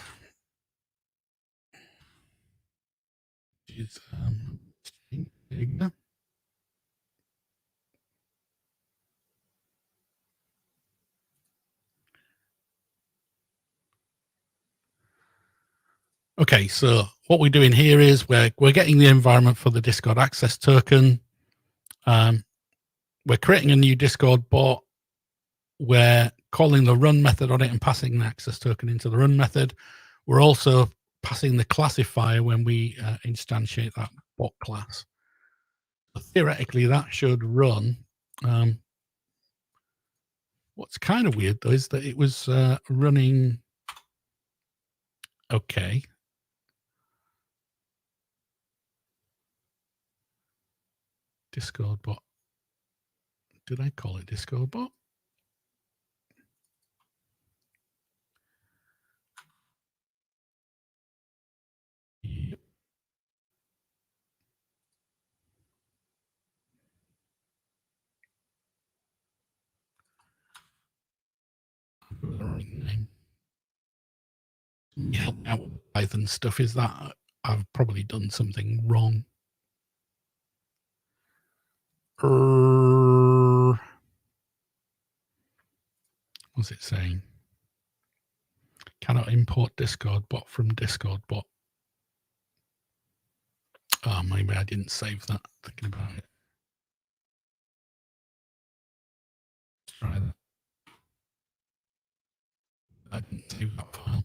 There you go. Okay, so what we're doing here is we're getting the environment for the Discord access token. We're creating a new Discord bot. We're calling the run method on it and passing the access token into the run method. We're also passing the classifier when we instantiate that bot class. So theoretically, that should run What's kind of weird though is that it was running okay. Discord bot. Did I call it Discord bot? Yep. Name. Help out with Python stuff is that I've probably done something wrong. What's it saying? Cannot import Discord bot from Discord bot. Oh, maybe I didn't save that. Thinking about it. Let's try that. I didn't save that file.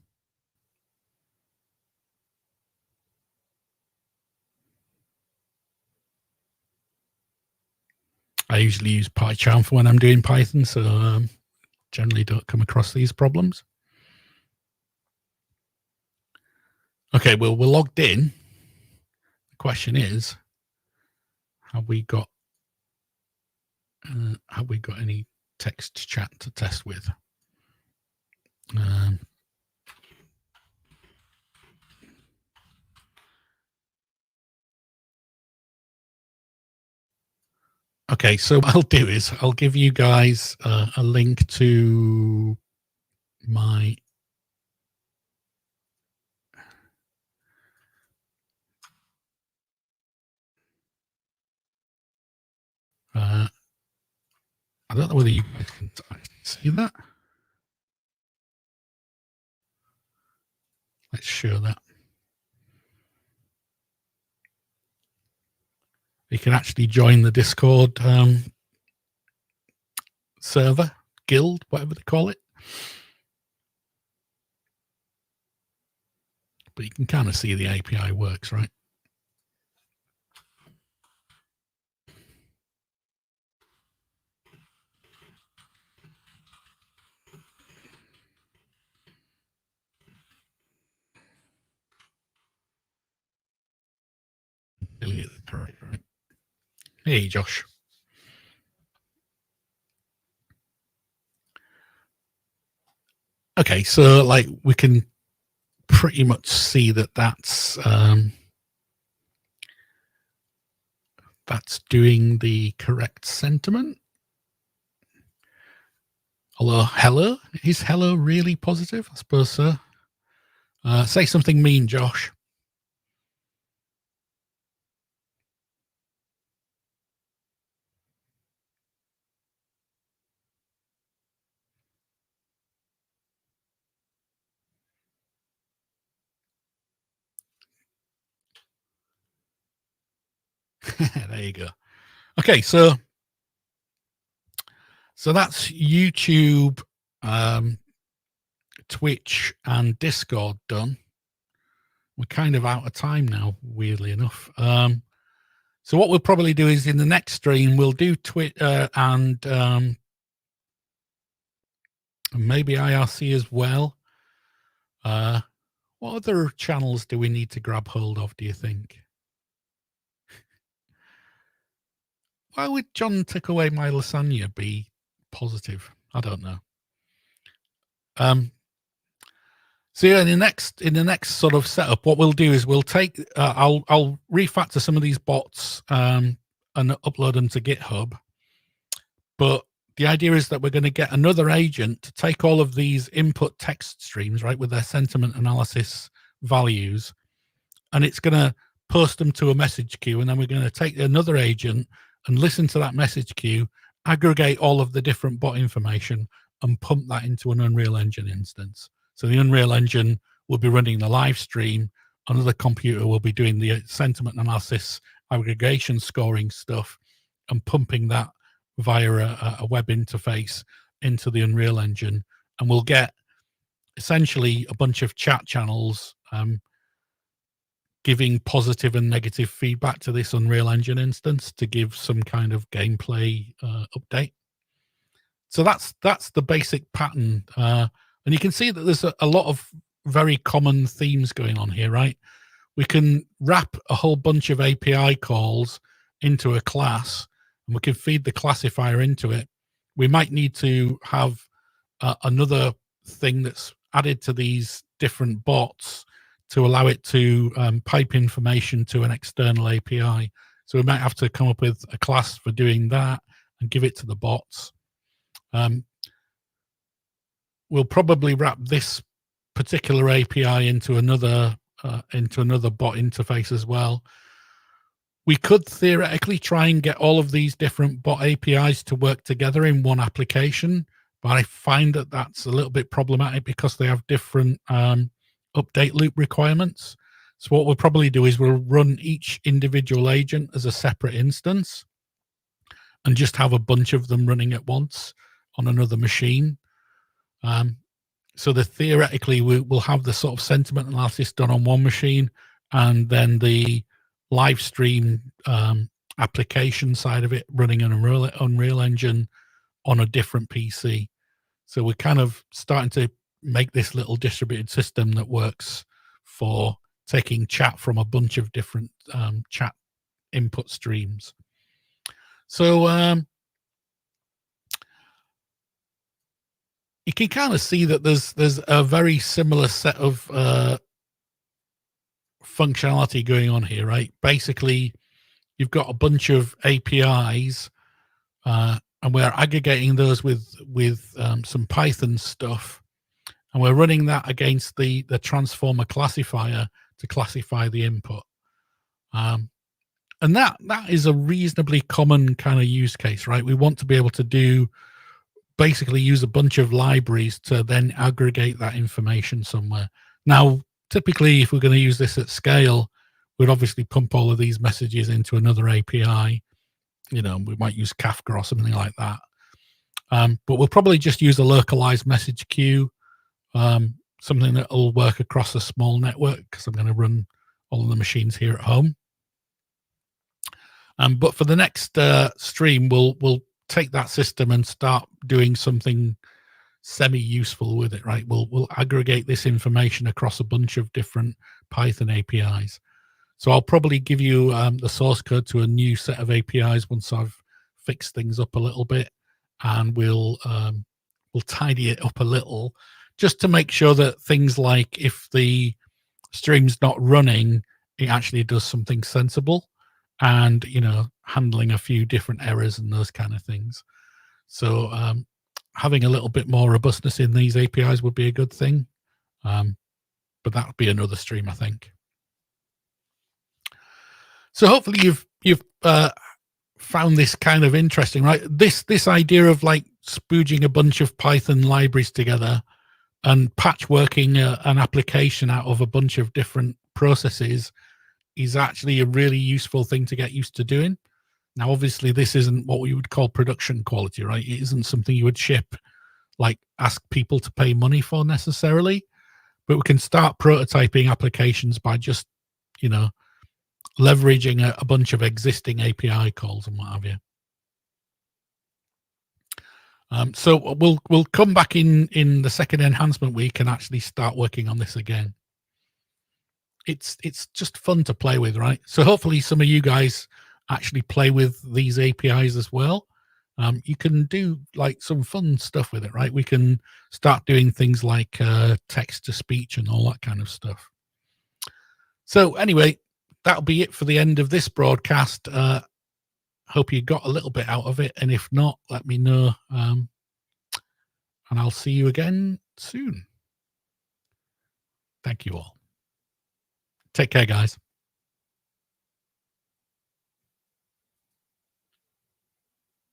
I usually use PyCharm for when I'm doing Python, so generally don't come across these problems. Okay, well, we're logged in. The question is, have we got any text chat to test with? Okay, so what I'll do is I'll give you guys a link to my I don't know whether you guys can see that. Let's show that. You can actually join the Discord server, guild, whatever they call it. But you can kind of see the API works, right? Correct, right? Hey, Josh. Okay, so like we can pretty much see that that's doing the correct sentiment. Although hello, is hello really positive? I suppose so. Say something mean, Josh. There you go. Okay, so that's YouTube, Twitch, and Discord done. We're kind of out of time now, weirdly enough. So what we'll probably do is in the next stream we'll do Twitch and maybe IRC as well. What other channels do we need to grab hold of, do you think? Why would John take away my lasagna be positive? I don't know. So yeah, in the next sort of setup, what we'll do is we'll take I'll refactor some of these bots and upload them to GitHub. But the idea is that we're going to get another agent to take all of these input text streams, right, with their sentiment analysis values, and it's going to post them to a message queue, and then we're going to take another agent and listen to that message queue, aggregate all of the different bot information, and pump that into an Unreal Engine instance. So the Unreal Engine will be running the live stream. Another computer will be doing the sentiment analysis, aggregation scoring stuff, and pumping that via a web interface into the Unreal Engine. And we'll get essentially a bunch of chat channels giving positive and negative feedback to this Unreal Engine instance to give some kind of gameplay update. So that's the basic pattern. And you can see that there's a lot of very common themes going on here, right? We can wrap a whole bunch of API calls into a class, and we can feed the classifier into it. We might need to have another thing that's added to these different bots to allow it to pipe information to an external API. So we might have to come up with a class for doing that and give it to the bots. We'll probably wrap this particular API into another bot interface as well. We could theoretically try and get all of these different bot APIs to work together in one application, but I find that that's a little bit problematic because they have different update loop requirements. So what we'll probably do is we'll run each individual agent as a separate instance and just have a bunch of them running at once on another machine. So that theoretically we'll have the sort of sentiment analysis done on one machine, and then the live stream application side of it running an Unreal Engine on a different PC. So we're kind of starting to make this little distributed system that works for taking chat from a bunch of different chat input streams. So you can kind of see that there's a very similar set of functionality going on here, right? Basically, you've got a bunch of APIs, and we're aggregating those with some Python stuff, and we're running that against the transformer classifier to classify the input. And that is a reasonably common kind of use case, right? We want to be able to basically use a bunch of libraries to then aggregate that information somewhere. Now, typically, if we're going to use this at scale, we'd obviously pump all of these messages into another API. We might use Kafka or something like that. But we'll probably just use a localized message queue, something that will work across a small network, because I'm going to run all of the machines here at home. But for the next stream, we'll take that system and start doing something semi-useful with it, right? We'll aggregate this information across a bunch of different Python APIs. So I'll probably give you the source code to a new set of APIs once I've fixed things up a little bit, and we'll tidy it up a little, just to make sure that things like if the stream's not running, it actually does something sensible, and handling a few different errors and those kind of things. So having a little bit more robustness in these APIs would be a good thing, but that would be another stream, I think. So hopefully you've found this kind of interesting, right? This idea of like spooging a bunch of Python libraries together and patchworking an application out of a bunch of different processes is actually a really useful thing to get used to doing. Now, obviously, this isn't what we would call production quality, right? It isn't something you would ship, like ask people to pay money for necessarily, but we can start prototyping applications by just, leveraging a bunch of existing API calls and what have you. So we'll come back in the second enhancement week and actually start working on this again. It's just fun to play with, right? So hopefully some of you guys actually play with these APIs as well. You can do like some fun stuff with it, right? We can start doing things like text to speech and all that kind of stuff. So anyway, that'll be it for the end of this broadcast. Hope you got a little bit out of it, and if not, let me know, and I'll see you again soon. Thank you all. Take care, guys.